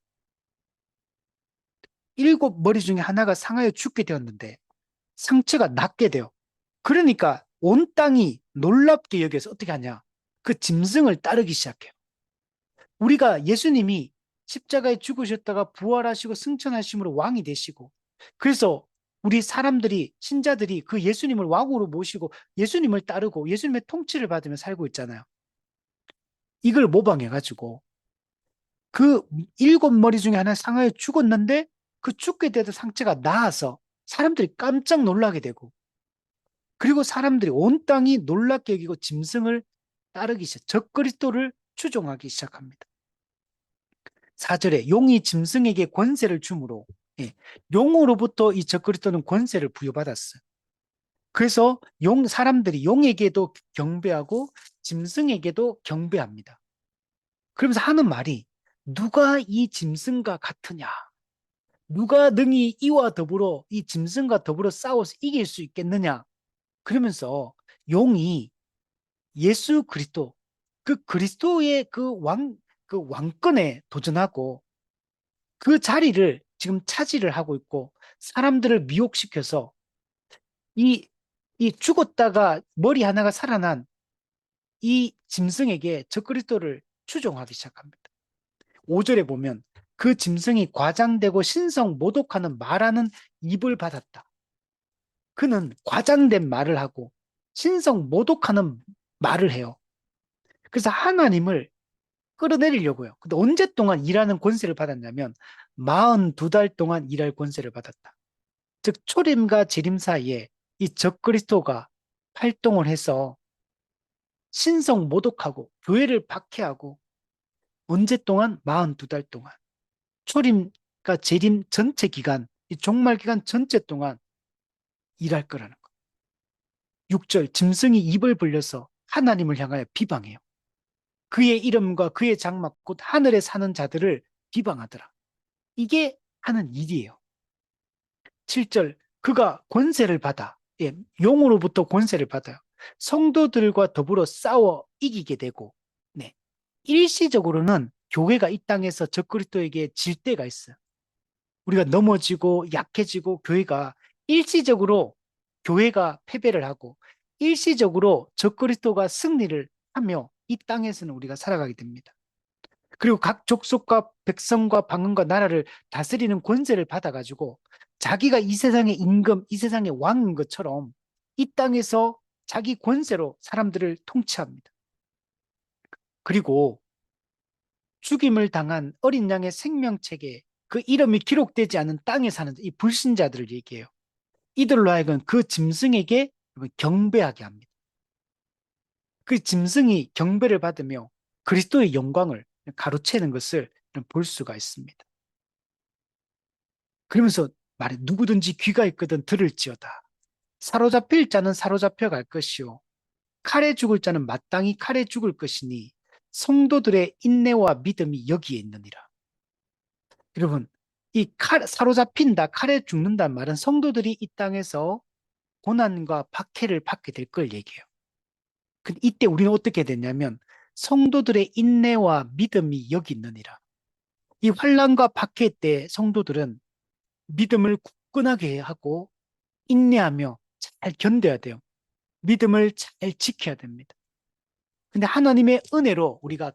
7머리 중에 하나가 상하여 죽게 되었는데 상처가 낫게 돼요. 그러니까 온 땅이 놀랍게 여겨서 어떻게 하냐? 그 짐승을 따르기 시작해요. 우리가 예수님이 십자가에 죽으셨다가 부활하시고 승천하심으로 왕이 되시고 그래서 우리 사람들이 신자들이 그 예수님을 왕으로 모시고 예수님을 따르고 예수님의 통치를 받으며 살고 있잖아요. 이걸 모방해가지고 그 7머리 중에 하나 상하여 죽었는데 그 죽게 되던 상처가 나아서 사람들이 깜짝 놀라게 되고 그리고 사람들이 온 땅이 놀랍게 여기고 짐승을 따르기 시작, 적그리스도를 추종하기 시작합니다. 4절에 용이 짐승에게 권세를 주므로 예, 용으로부터 이 적그리스도는 권세를 부여받았어요. 그래서 사람들이 용에게도 경배하고 짐승에게도 경배합니다. 그러면서 하는 말이 누가 이 짐승과 같으냐? 누가 능히 이와 더불어 이 짐승과 더불어 싸워서 이길 수 있겠느냐? 그러면서 용이 예수 그리스도 그 그리스도의 그 왕권에 도전하고 그 자리를 지금 차지를 하고 있고 사람들을 미혹시켜서 이, 이 죽었다가 머리 하나가 살아난 이 짐승에게 적그리스도를 추종하기 시작합니다. 5절에 보면 그 짐승이 과장되고 신성 모독하는 말하는 입을 받았다. 그는 과장된 말을 하고 신성 모독하는 말을 해요. 그래서 하나님을 끌어내리려고요. 근데 언제 동안 일하는 권세를 받았냐면 42달 동안 일할 권세를 받았다. 즉 초림과 재림 사이에 이 적그리스도가 활동을 해서 신성 모독하고 교회를 박해하고 언제 동안 42달 동안 초림과 재림 전체 기간 이 종말 기간 전체 동안 일할 거라는 거. 6절 짐승이 입을 벌려서 하나님을 향하여 비방해요. 그의 이름과 그의 장막 곧 하늘에 사는 자들을 비방하더라. 이게 하는 일이에요. 7절 그가 권세를 받아 예, 용으로부터 권세를 받아요. 성도들과 더불어 싸워 이기게 되고 네. 일시적으로는 교회가 이 땅에서 적그리스도에게 질 때가 있어요. 우리가 넘어지고 약해지고 교회가 일시적으로 교회가 패배를 하고 일시적으로 적그리스도가 승리를 하며 이 땅에서는 우리가 살아가게 됩니다. 그리고 각 족속과 백성과 방언과 나라를 다스리는 권세를 받아가지고 자기가 이 세상의 임금, 이 세상의 왕인 것처럼 이 땅에서 자기 권세로 사람들을 통치합니다. 그리고 죽임을 당한 어린 양의 생명책에 그 이름이 기록되지 않은 땅에 사는 이 불신자들을 얘기해요. 이들로 하여금 그 짐승에게 경배하게 합니다. 그 짐승이 경배를 받으며 그리스도의 영광을 가로채는 것을 볼 수가 있습니다. 그러면서 말해 누구든지 귀가 있거든 들을지어다. 사로잡힐 자는 사로잡혀 갈 것이요. 칼에 죽을 자는 마땅히 칼에 죽을 것이니 성도들의 인내와 믿음이 여기에 있느니라. 여러분, 사로잡힌다, 칼에 죽는다는 말은 성도들이 이 땅에서 고난과 박해를 받게 될 걸 얘기해요. 근데 이때 우리는 어떻게 됐냐면 성도들의 인내와 믿음이 여기 있느니라. 이 환난과 박해 때 성도들은 믿음을 굳건하게 하고 인내하며 잘 견뎌야 돼요. 믿음을 잘 지켜야 됩니다. 근데 하나님의 은혜로 우리가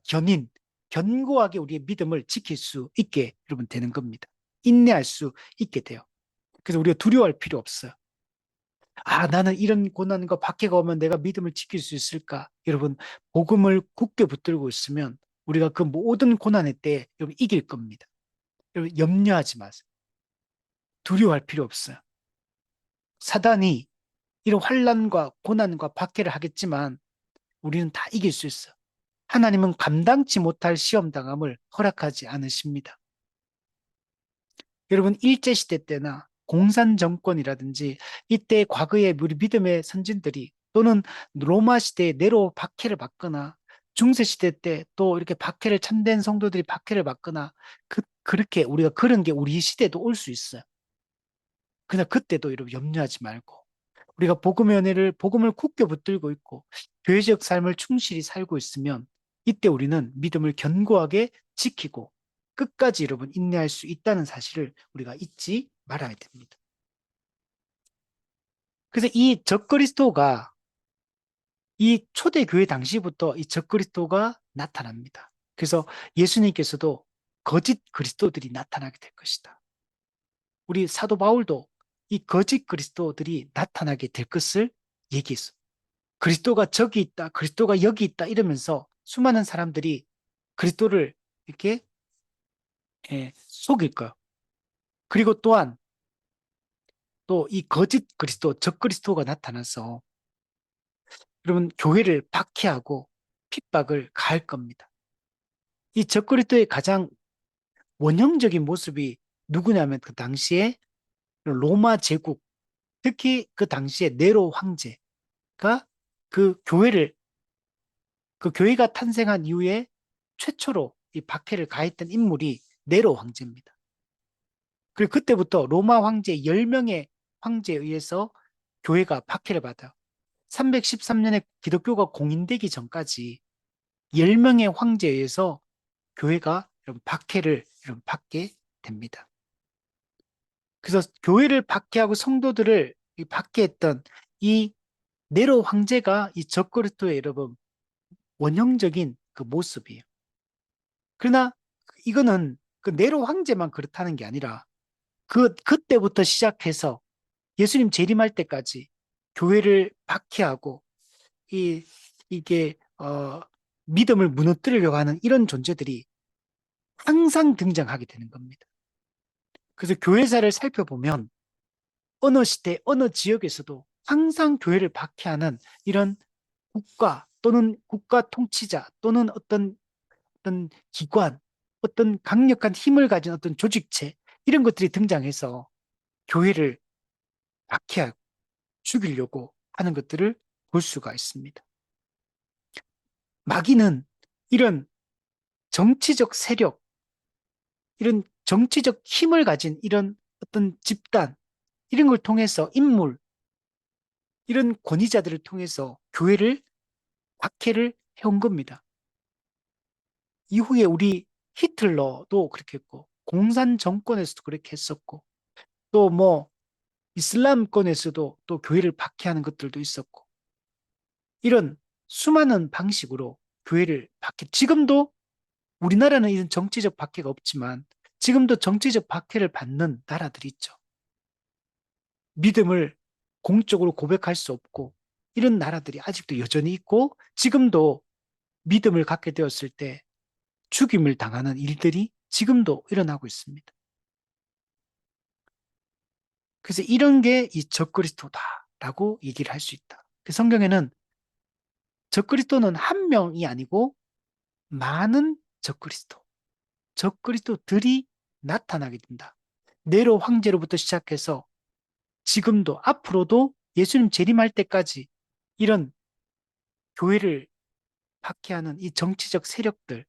견고하게 우리의 믿음을 지킬 수 있게 여러분 되는 겁니다. 인내할 수 있게 돼요. 그래서 우리가 두려워할 필요 없어요. 아, 나는 이런 고난과 박해가 오면 내가 믿음을 지킬 수 있을까? 여러분, 복음을 굳게 붙들고 있으면 우리가 그 모든 고난의 때 여러분 이길 겁니다. 여러분, 염려하지 마세요. 두려워할 필요 없어요. 사단이 이런 환난과 고난과 박해를 하겠지만 우리는 다 이길 수 있어. 하나님은 감당치 못할 시험 당함을 허락하지 않으십니다. 여러분, 일제시대 때나 공산정권이라든지 이때 과거에 우리 믿음의 선진들이 또는 로마 시대에 네로 박해를 받거나 중세시대 때 또 이렇게 박해를 참된 성도들이 박해를 받거나 그렇게 우리가 그런 게 우리 시대에도 올 수 있어요. 그냥 그때도 여러분 염려하지 말고 우리가 복음의 은혜를 복음을 굳게 붙들고 있고 교회적 삶을 충실히 살고 있으면 이때 우리는 믿음을 견고하게 지키고 끝까지 여러분 인내할 수 있다는 사실을 우리가 잊지 말아야 됩니다. 그래서 이 적그리스도가 이 초대교회 당시부터 이 적그리스도가 나타납니다. 그래서 예수님께서도 거짓 그리스도들이 나타나게 될 것이다. 우리 사도 바울도 이 거짓 그리스도들이 나타나게 될 것을 얘기했어. 그리스도가 저기 있다, 그리스도가 여기 있다 이러면서 수많은 사람들이 그리스도를 이렇게 속일 거예요. 그리고 또한 또 이 거짓 그리스도, 적그리스도가 나타나서 여러분 교회를 박해하고 핍박을 가할 겁니다. 이 적그리스도의 가장 원형적인 모습이 누구냐면 그 당시에 로마 제국, 특히 그 당시에 네로 황제가 그 교회를 그 교회가 탄생한 이후에 최초로 이 박해를 가했던 인물이 네로 황제입니다. 그리고 그때부터 로마 황제 10명의 황제에 의해서 교회가 박해를 받아요. 313년에 기독교가 공인되기 전까지 10명의 황제에 의해서 교회가 이런 박해를 이런 받게 됩니다. 그래서 교회를 박해하고 성도들을 박해했던 이 네로 황제가 이 적그리스도의 여러분 원형적인 그 모습이에요. 그러나 이거는 그 네로 황제만 그렇다는 게 아니라 그때부터 시작해서 예수님 재림할 때까지 교회를 박해하고 이게 믿음을 무너뜨리려고 하는 이런 존재들이 항상 등장하게 되는 겁니다. 그래서 교회사를 살펴보면 어느 시대, 어느 지역에서도 항상 교회를 박해하는 이런 국가 또는 국가 통치자 또는 어떤 기관, 어떤 강력한 힘을 가진 어떤 조직체 이런 것들이 등장해서 교회를 박해하고 죽이려고 하는 것들을 볼 수가 있습니다. 마귀는 이런 정치적 세력, 이런 정치적 힘을 가진 이런 어떤 집단, 이런 걸 통해서 인물, 이런 권위자들을 통해서 교회를 박해를 해온 겁니다. 이후에 우리 히틀러도 그렇게 했고, 공산 정권에서도 그렇게 했었고, 또 뭐 이슬람권에서도 또 교회를 박해하는 것들도 있었고, 이런 수많은 방식으로 교회를 지금도 우리나라는 이런 정치적 박해가 없지만, 지금도 정치적 박해를 받는 나라들이 있죠. 믿음을 공적으로 고백할 수 없고, 이런 나라들이 아직도 여전히 있고, 지금도 믿음을 갖게 되었을 때 죽임을 당하는 일들이 지금도 일어나고 있습니다. 그래서 이런 게 이 적그리스도다라고 얘기를 할 수 있다. 그 성경에는 적그리스도는 한 명이 아니고 많은 적그리스도들이 나타나게 된다. 네로 황제로부터 시작해서 지금도 앞으로도 예수님 재림할 때까지 이런 교회를 박해하는 이 정치적 세력들,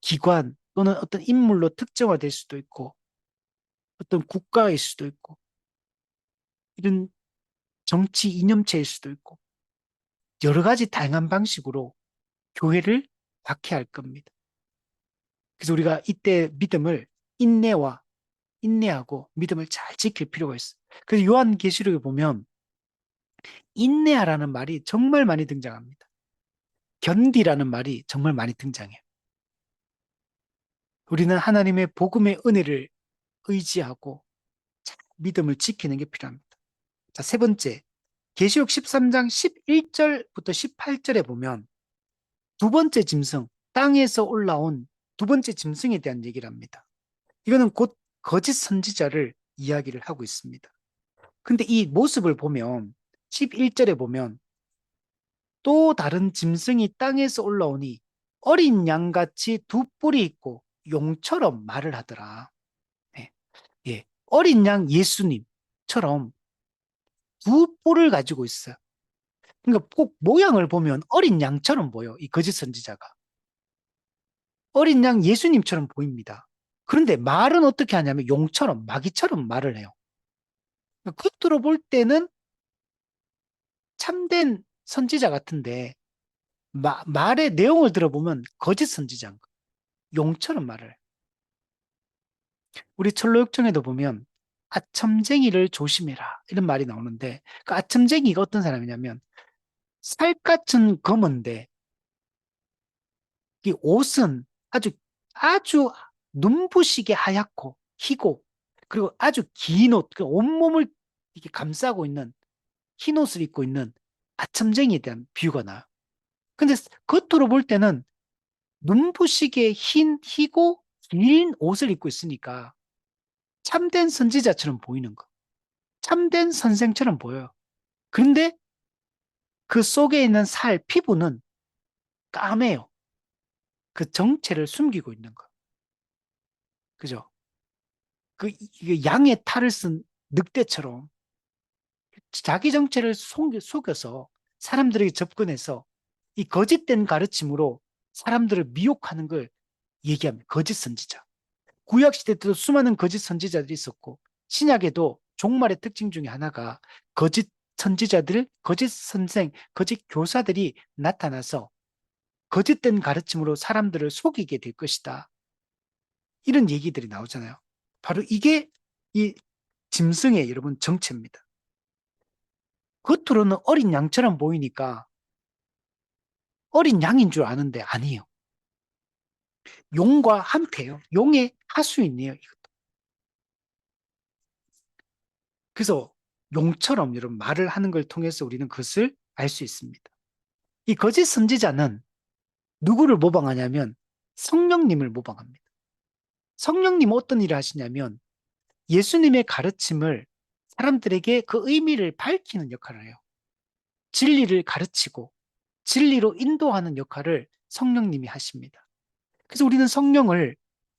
기관 또는 어떤 인물로 특정화될 수도 있고 어떤 국가일 수도 있고 이런 정치 이념체일 수도 있고 여러 가지 다양한 방식으로 교회를 박해할 겁니다. 그래서 우리가 이때 믿음을 인내하고 믿음을 잘 지킬 필요가 있어요. 그래서 요한계시록에 보면 인내하라는 말이 정말 많이 등장합니다. 견디라는 말이 정말 많이 등장해요. 우리는 하나님의 복음의 은혜를 의지하고 믿음을 지키는 게 필요합니다. 자, 세 번째, 계시록 13장 11절부터 18절에 보면 두 번째 짐승, 땅에서 올라온 두 번째 짐승에 대한 얘기를 합니다. 이거는 곧 거짓 선지자를 이야기를 하고 있습니다. 근데 이 모습을 보면 11절에 보면 또 다른 짐승이 땅에서 올라오니 어린 양같이 두 뿔이 있고 용처럼 말을 하더라. 예, 예. 어린 양 예수님처럼 두 뿔을 가지고 있어요. 그러니까 꼭 모양을 보면 어린 양처럼 보여, 이 거짓 선지자가. 어린 양 예수님처럼 보입니다. 그런데 말은 어떻게 하냐면 용처럼, 마귀처럼 말을 해요. 그러니까 겉으로 볼 때는 참된 선지자 같은데 말의 내용을 들어보면 거짓 선지자인 거예요. 용처럼 말을 해요. 우리 철로역정에도 보면 아첨쟁이를 조심해라 이런 말이 나오는데 그 아첨쟁이가 어떤 사람이냐면 살갗은 검은데 이 옷은 아주 눈부시게 하얗고 희고 그리고 아주 긴 옷, 그 온몸을 이렇게 감싸고 있는 흰 옷을 입고 있는 아첨쟁이에 대한 비유가 나요. 근데 겉으로 볼 때는 눈부시게 희고 긴 옷을 입고 있으니까 참된 선지자처럼 보이는 거. 참된 선생처럼 보여요. 근데 그 속에 있는 피부는 까매요. 그 정체를 숨기고 있는 거. 그죠? 이게 양의 탈을 쓴 늑대처럼 자기 정체를 속여서 사람들에게 접근해서 이 거짓된 가르침으로 사람들을 미혹하는 걸 얘기합니다. 거짓 선지자. 구약 시대 때도 수많은 거짓 선지자들이 있었고 신약에도 종말의 특징 중에 하나가 거짓 선지자들, 거짓 선생, 거짓 교사들이 나타나서 거짓된 가르침으로 사람들을 속이게 될 것이다. 이런 얘기들이 나오잖아요. 바로 이게 이 짐승의 여러분 정체입니다. 겉으로는 어린 양처럼 보이니까 어린 양인 줄 아는데 아니에요. 용과 한패예요. 용의 하수인이에요. 이것도. 그래서 용처럼 여러분 말을 하는 걸 통해서 우리는 그것을 알 수 있습니다. 이 거짓 선지자는 누구를 모방하냐면 성령님을 모방합니다. 성령님 어떤 일을 하시냐면 예수님의 가르침을 사람들에게 그 의미를 밝히는 역할을 해요. 진리를 가르치고 진리로 인도하는 역할을 성령님이 하십니다. 그래서 우리는 성령을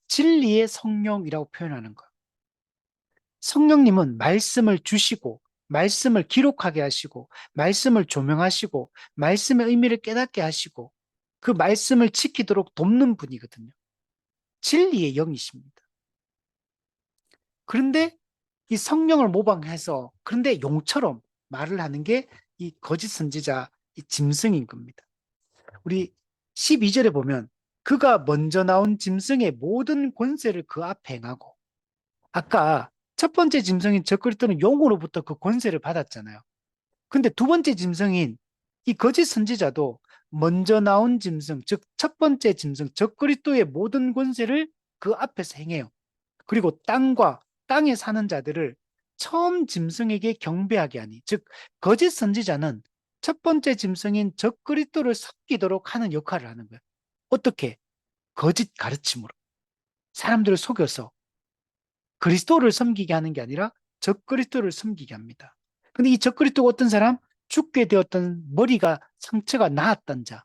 진리의 성령이라고 표현하는 거예요. 성령님은 말씀을 주시고 말씀을 기록하게 하시고 말씀을 조명하시고 말씀의 의미를 깨닫게 하시고 그 말씀을 지키도록 돕는 분이거든요. 진리의 영이십니다. 그런데 이 성령을 모방해서 그런데 용처럼 말을 하는 게 이 거짓 선지자 이 짐승인 겁니다. 우리 12절에 보면 그가 먼저 나온 짐승의 모든 권세를 그 앞에 행하고 아까 첫 번째 짐승인 적그리스도는 용으로부터 그 권세를 받았잖아요. 근데 두 번째 짐승인 이 거짓 선지자도 먼저 나온 짐승, 즉 첫 번째 짐승 적그리스도의 모든 권세를 그 앞에서 행해요. 그리고 땅에 사는 자들을 처음 짐승에게 경배하게 하니, 즉 거짓 선지자는 첫 번째 짐승인 적그리스도를 섬기도록 하는 역할을 하는 거예요. 어떻게? 거짓 가르침으로 사람들을 속여서 그리스도를 섬기게 하는 게 아니라 적그리스도를 섬기게 합니다. 근데 이 적그리스도가 어떤 사람? 죽게 되었던 머리가 상처가 나았던 자,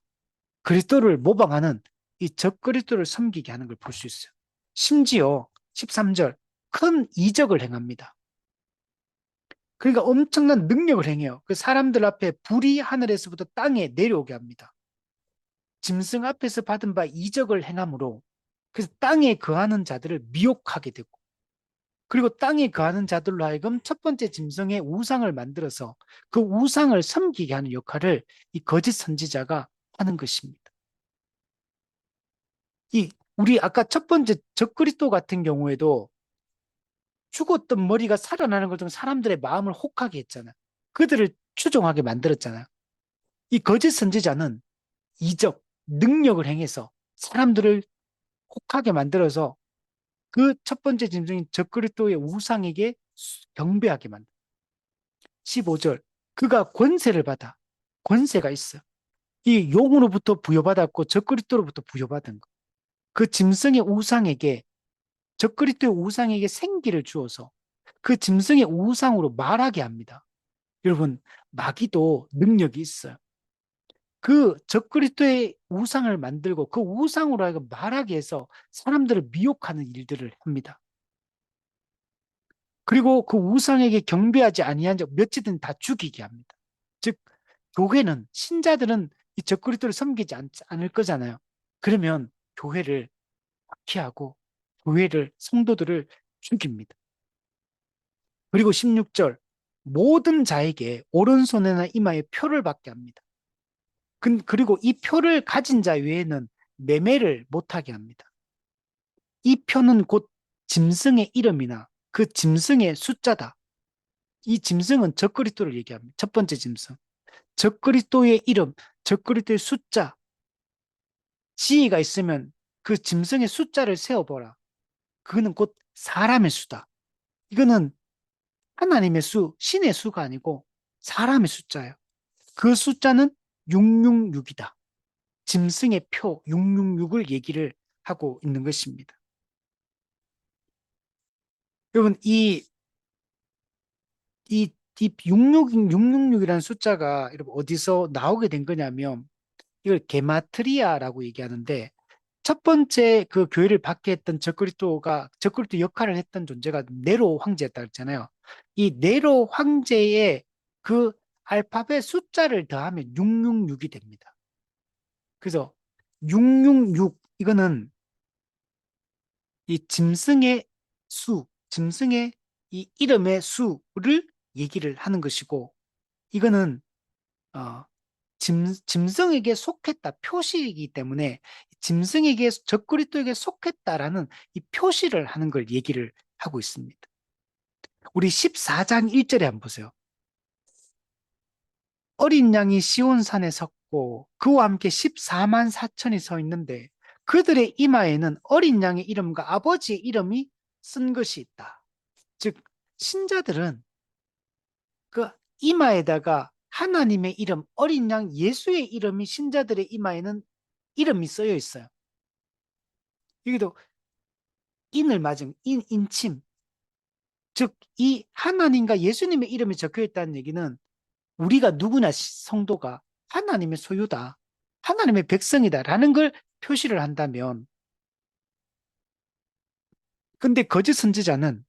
그리스도를 모방하는 이 적그리스도를 섬기게 하는 걸 볼 수 있어요. 심지어 13절 큰 이적을 행합니다. 그러니까 엄청난 능력을 행해요. 그 사람들 앞에 불이 하늘에서부터 땅에 내려오게 합니다. 짐승 앞에서 받은 바 이적을 행함으로 그래서 땅에 거하는 자들을 미혹하게 되고 그리고 땅에 거하는 자들로 하여금 첫 번째 짐승의 우상을 만들어서 그 우상을 섬기게 하는 역할을 이 거짓 선지자가 하는 것입니다. 우리 아까 첫 번째 적그리스도 같은 경우에도 죽었던 머리가 살아나는 걸 통해 사람들의 마음을 혹하게 했잖아요. 그들을 추종하게 만들었잖아요. 이 거짓 선지자는 이적, 능력을 행해서 사람들을 혹하게 만들어서 그 첫 번째 짐승인 적그리스도의 우상에게 경배하게 만들어요. 15절 그가 권세를 받아 권세가 있어. 이 용으로부터 부여받았고 적그리스도로부터 부여받은 거. 그 짐승의 우상에게 적그리스도의 우상에게 생기를 주어서 그 짐승의 우상으로 말하게 합니다. 여러분, 마귀도 능력이 있어요. 그 적그리스도의 우상을 만들고 그 우상으로 하여금 말하게 해서 사람들을 미혹하는 일들을 합니다. 그리고 그 우상에게 경배하지 아니한 자 몇이든 다 죽이게 합니다. 즉 교회는 신자들은 이 적그리스도를 섬기지 않을 거잖아요. 그러면 교회를 박해하고 교회를 성도들을 죽입니다. 그리고 16절 모든 자에게 오른손이나 이마에 표를 받게 합니다. 그리고 이 표를 가진 자 외에는 매매를 못하게 합니다. 이 표는 곧 짐승의 이름이나 그 짐승의 숫자다. 이 짐승은 적그리스도를 얘기합니다. 첫 번째 짐승. 적그리스도의 이름, 적그리스도의 숫자, 지위가 있으면 그 짐승의 숫자를 세어보라. 그거는 곧 사람의 수다. 이거는 하나님의 수, 신의 수가 아니고 사람의 숫자예요. 그 숫자는 666이다. 짐승의 표 666을 얘기를 하고 있는 것입니다. 여러분, 이 666이라는 숫자가 여러분 어디서 나오게 된 거냐면 이걸 게마트리아라고 얘기하는데 첫 번째 그 교회를 받게 했던 적그리스도 역할을 했던 존재가 네로 황제였다 그랬잖아요. 이 네로 황제의 그 알파벳 숫자를 더하면 666이 됩니다. 그래서 666 이거는 이 짐승의 짐승의 이 이름의 수를 얘기를 하는 것이고 이거는 어, 짐승에게 속했다 표시이기 때문에 짐승에게 적그리스도에게 속했다라는 이 표시를 하는 걸 얘기를 하고 있습니다. 우리 14장 1절에 한번 보세요. 어린 양이 시온산에 섰고 그와 함께 14만 4천이 서 있는데 그들의 이마에는 어린 양의 이름과 아버지의 이름이 쓴 것이 있다. 즉 신자들은 그 이마에다가 하나님의 이름, 어린 양 예수의 이름이 신자들의 이마에는 이름이 쓰여 있어요. 여기도 인을 맞은 인침. 즉, 이 하나님과 예수님의 이름이 적혀 있다는 얘기는 우리가 누구나 성도가 하나님의 소유다. 하나님의 백성이다라는 걸 표시를 한다면, 근데 거짓 선지자는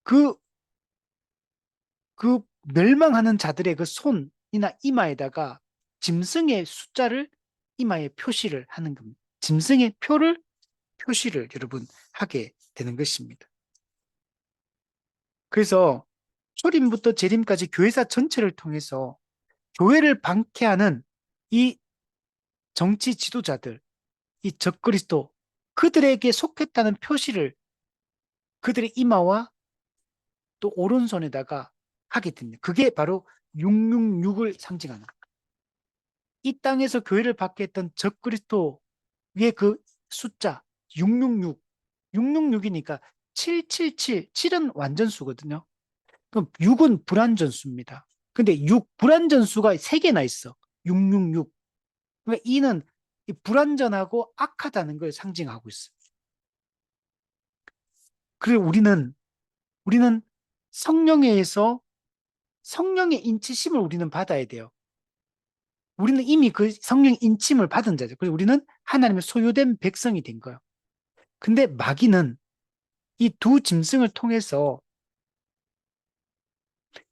그, 그 멸망하는 자들의 그 손이나 이마에다가 짐승의 숫자를 이마에 표시를 하는 겁니다. 짐승의 표를 표시를 여러분 하게 되는 것입니다. 그래서 초림부터 재림까지 교회사 전체를 통해서 교회를 방해하는 이 정치 지도자들, 이 적그리스도 그들에게 속했다는 표시를 그들의 이마와 또 오른손에다가 하게 됩니다. 그게 바로 666을 상징하는 거예요. 이 땅에서 교회를 박해했던 적그리스도의 그 숫자 666, 666이니까 777, 7은 완전수거든요. 그럼 6은 불완전수입니다. 근데 6 불완전수가 3개나 있어. 666. 그러니까 이는 불완전하고 악하다는 걸 상징하고 있어. 그리고 우리는 성령에 의해서 성령의 인치심을 우리는 받아야 돼요. 우리는 이미 그 성령 인침을 받은 자죠. 그래서 우리는 하나님의 소유된 백성이 된 거예요. 근데 마귀는 이 두 짐승을 통해서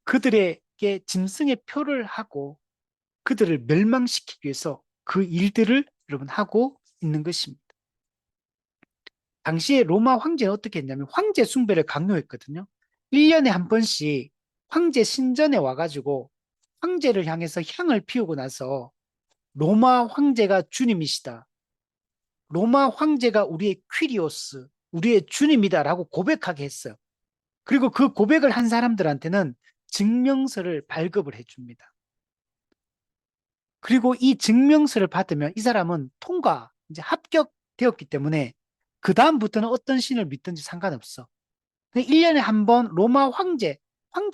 그들에게 짐승의 표를 하고 그들을 멸망시키기 위해서 그 일들을 여러분 하고 있는 것입니다. 당시에 로마 황제는 어떻게 했냐면 황제 숭배를 강요했거든요. 1년에 한 번씩 황제 신전에 와가지고 황제를 향해서 향을 피우고 나서 로마 황제가 주님이시다. 로마 황제가 우리의 퀴리오스, 우리의 주님이다라고 고백하게 했어요. 그리고 그 고백을 한 사람들한테는 증명서를 발급을 해줍니다. 그리고 이 증명서를 받으면 이 사람은 이제 합격되었기 때문에 그다음부터는 어떤 신을 믿든지 상관없어. 1년에 한 번 로마 황제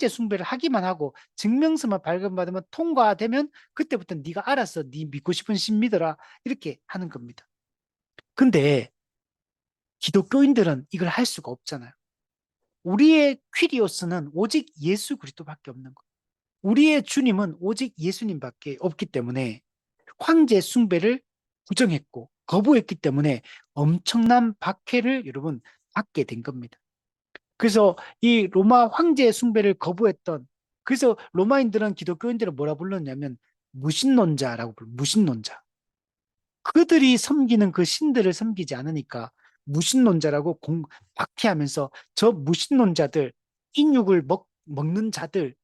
숭배를 하기만 하고 증명서만 발급받으면 통과되면 그때부터 네가 알아서 네 믿고 싶은 신 믿어라. 이렇게 하는 겁니다. 근데 기독교인들은 이걸 할 수가 없잖아요. 우리의 퀴리오스는 오직 예수 그리스도밖에 없는 거예요. 우리의 주님은 오직 예수님밖에 없기 때문에 황제 숭배를 부정했고 거부했기 때문에 엄청난 박해를 여러분 받게 된 겁니다. 그래서 이 로마 황제 숭배를 거부했던 그래서 로마인들은 기독교인들을 뭐라 불렀냐면 무신론자라고 무신론자. 그들이 섬기는 그 신들을 섬기지 않으니까 무신론자라고 박해하면서 저 무신론자들, 인육을 먹는 자들,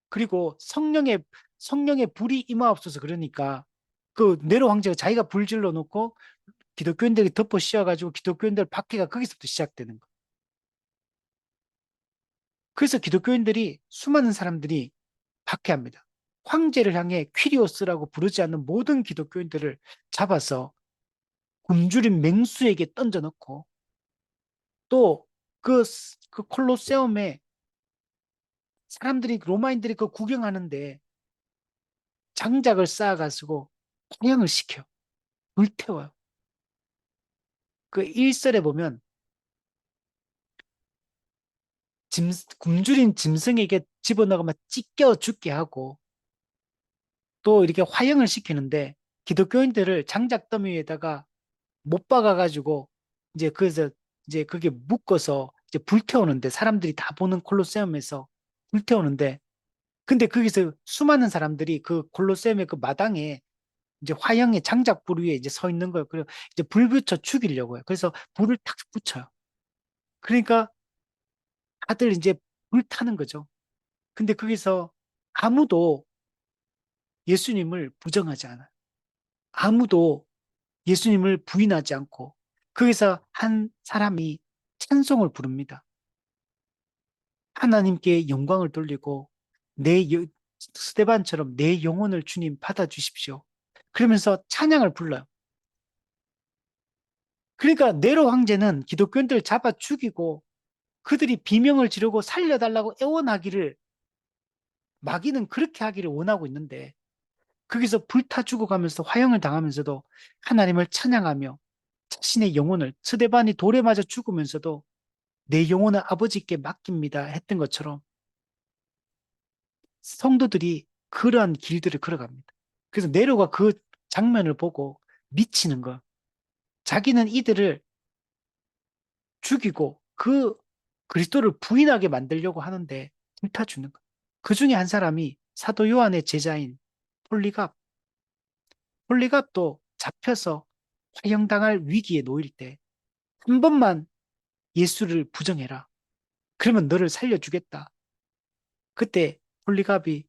그리고 성령의 불이 임하옵소서 그러니까 그 네로 황제가 자기가 불질러 놓고 기독교인들이 덮어 씌워가지고 기독교인들 박해가 거기서부터 시작되는 거예요. 그래서 기독교인들이 수많은 사람들이 박해합니다. 황제를 향해 퀴리오스라고 부르지 않는 모든 기독교인들을 잡아서 굶주린 맹수에게 던져놓고 또 그 콜로세움에 사람들이 로마인들이 그 구경하는데 장작을 쌓아가지고 사형을 시켜 불태워요. 그 일설에 보면 굶주린 짐승에게 집어넣어 막 찢겨 죽게 하고 또 이렇게 화형을 시키는데 기독교인들을 장작 더미에다가 못 박아가지고 이제 그래서 이제 그게 묶어서 이제 불태우는데 사람들이 다 보는 콜로세움에서 불태우는데 근데 거기서 수많은 사람들이 그 콜로세움의 그 마당에 이제 화형의 장작불 위에 이제 서 있는 거예요. 그리고 이제 불 붙여 죽이려고 해요. 그래서 불을 탁 붙여요. 그러니까 다들 이제 불 타는 거죠. 근데 거기서 아무도 예수님을 부정하지 않아요. 아무도 예수님을 부인하지 않고 거기서 한 사람이 찬송을 부릅니다. 하나님께 영광을 돌리고 스데반처럼 내 영혼을 주님 받아주십시오. 그러면서 찬양을 불러요. 그러니까 네로 황제는 기독교인들을 잡아 죽이고 그들이 비명을 지르고 살려달라고 애원하기를 마귀는 그렇게 하기를 원하고 있는데 거기서 불타 죽어가면서 화형을 당하면서도 하나님을 찬양하며 자신의 영혼을 스데반이 돌에 맞아 죽으면서도 내 영혼을 아버지께 맡깁니다 했던 것처럼 성도들이 그러한 길들을 걸어갑니다. 그래서 네로가 그 장면을 보고 미치는 거. 자기는 이들을 죽이고 그 그리스도를 부인하게 만들려고 하는데 불타주는 거. 그 중에 한 사람이 사도 요한의 제자인 폴리갑. 폴리갑도 잡혀서 화형당할 위기에 놓일 때 한 번만 예수를 부정해라. 그러면 너를 살려주겠다. 그때 폴리갑이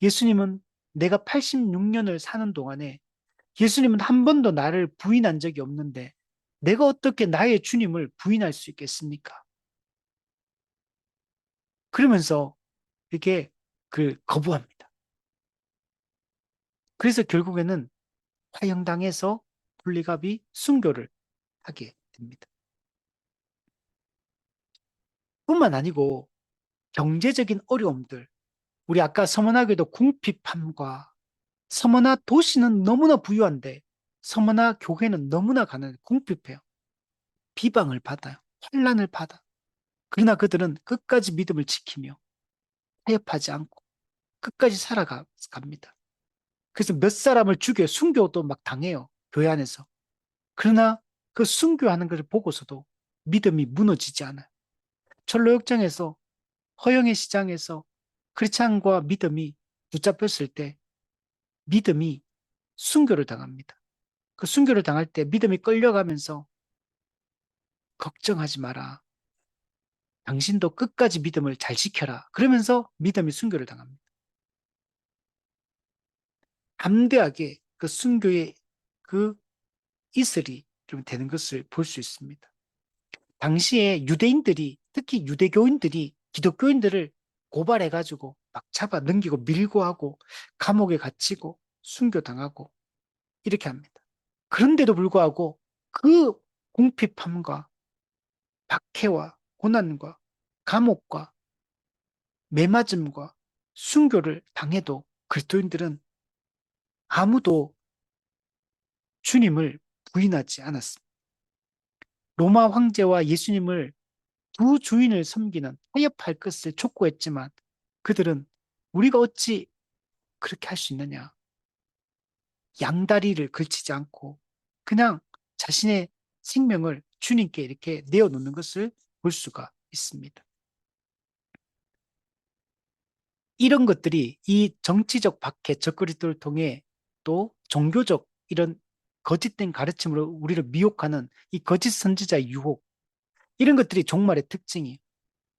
예수님은 내가 86년을 사는 동안에 예수님은 한 번도 나를 부인한 적이 없는데 내가 어떻게 나의 주님을 부인할 수 있겠습니까? 그러면서 이렇게 그 거부합니다. 그래서 결국에는 화형당해서 폴리갑이 순교를 하게 됩니다. 뿐만 아니고 경제적인 어려움들, 우리 아까 서머나교도 궁핍함과 서머나 도시는 너무나 부유한데 서머나 교회는 너무나 가난해 궁핍해요. 비방을 받아요. 환난을 받아. 그러나 그들은 끝까지 믿음을 지키며 타협하지 않고 끝까지 살아갑니다. 그래서 몇 사람을 죽여 순교도 막 당해요. 교회 안에서. 그러나 그 순교하는 것을 보고서도 믿음이 무너지지 않아요. 철로역정에서 허영의 시장에서 크리스찬과 믿음이 붙잡혔을 때 믿음이 순교를 당합니다. 그 순교를 당할 때 믿음이 끌려가면서 걱정하지 마라. 당신도 끝까지 믿음을 잘 지켜라. 그러면서 믿음이 순교를 당합니다. 담대하게 그 순교의 그 이슬이 좀 되는 것을 볼 수 있습니다. 당시에 유대인들이, 특히 유대교인들이 기독교인들을 고발해가지고 막 잡아 넘기고 밀고 하고 감옥에 갇히고 순교당하고 이렇게 합니다. 그런데도 불구하고 그 궁핍함과 박해와 고난과 감옥과 매맞음과 순교를 당해도 그리스도인들은 아무도 주님을 부인하지 않았습니다. 로마 황제와 예수님을 두 주인을 섬기는 타협할 것을 촉구했지만 그들은 우리가 어찌 그렇게 할 수 있느냐? 양다리를 걸치지 않고 그냥 자신의 생명을 주님께 이렇게 내어놓는 것을 볼 수가 있습니다. 이런 것들이 이 정치적 박해, 적그리스도를 통해 또 종교적 이런 거짓된 가르침으로 우리를 미혹하는 이 거짓 선지자의 유혹, 이런 것들이 종말의 특징이에요.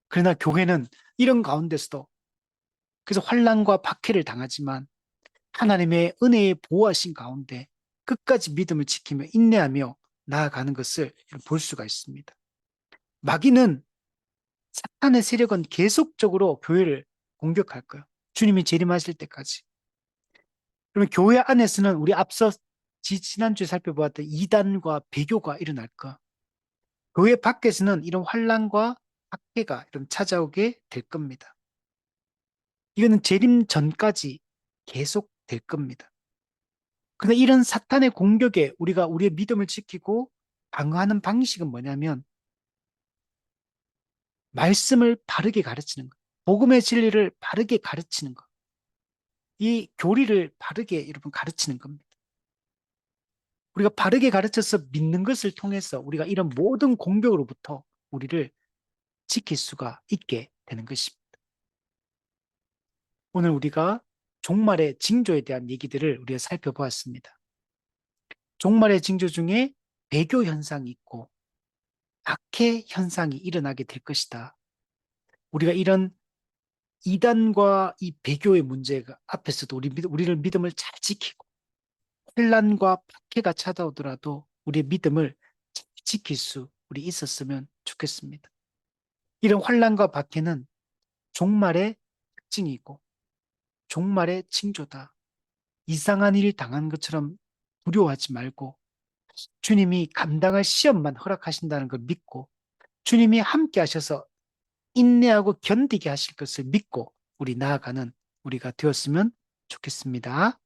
그러나 교회는 이런 가운데서도 그래서 환난과 박해를 당하지만 하나님의 은혜에 보호하신 가운데 끝까지 믿음을 지키며 인내하며 나아가는 것을 볼 수가 있습니다. 마귀는 사탄의 세력은 계속적으로 교회를 공격할 거예요. 주님이 재림하실 때까지. 그러면 교회 안에서는 우리 앞서 지난주에 살펴보았던 이단과 배교가 일어날 거. 교회 밖에서는 이런 환란과 박해가 이런 찾아오게 될 겁니다. 이거는 재림 전까지 계속 될 겁니다. 근데 이런 사탄의 공격에 우리가 우리의 믿음을 지키고 방어하는 방식은 뭐냐면 말씀을 바르게 가르치는 것, 복음의 진리를 바르게 가르치는 것, 이 교리를 바르게 여러분 가르치는 겁니다. 우리가 바르게 가르쳐서 믿는 것을 통해서 우리가 이런 모든 공격으로부터 우리를 지킬 수가 있게 되는 것입니다. 오늘 우리가 종말의 징조에 대한 얘기들을 우리가 살펴보았습니다. 종말의 징조 중에 배교 현상이 있고 박해 현상이 일어나게 될 것이다. 우리가 이런 이단과 이 배교의 문제가 앞에서도 우리를 믿음을 잘 지키고 혼란과 박해가 찾아오더라도 우리의 믿음을 잘 지킬 수 우리 있었으면 좋겠습니다. 이런 환란과 박해는 종말의 특징이고 종말의 징조다. 이상한 일 당한 것처럼 두려워하지 말고 주님이 감당할 시험만 허락하신다는 걸 믿고 주님이 함께 하셔서 인내하고 견디게 하실 것을 믿고 우리 나아가는 우리가 되었으면 좋겠습니다.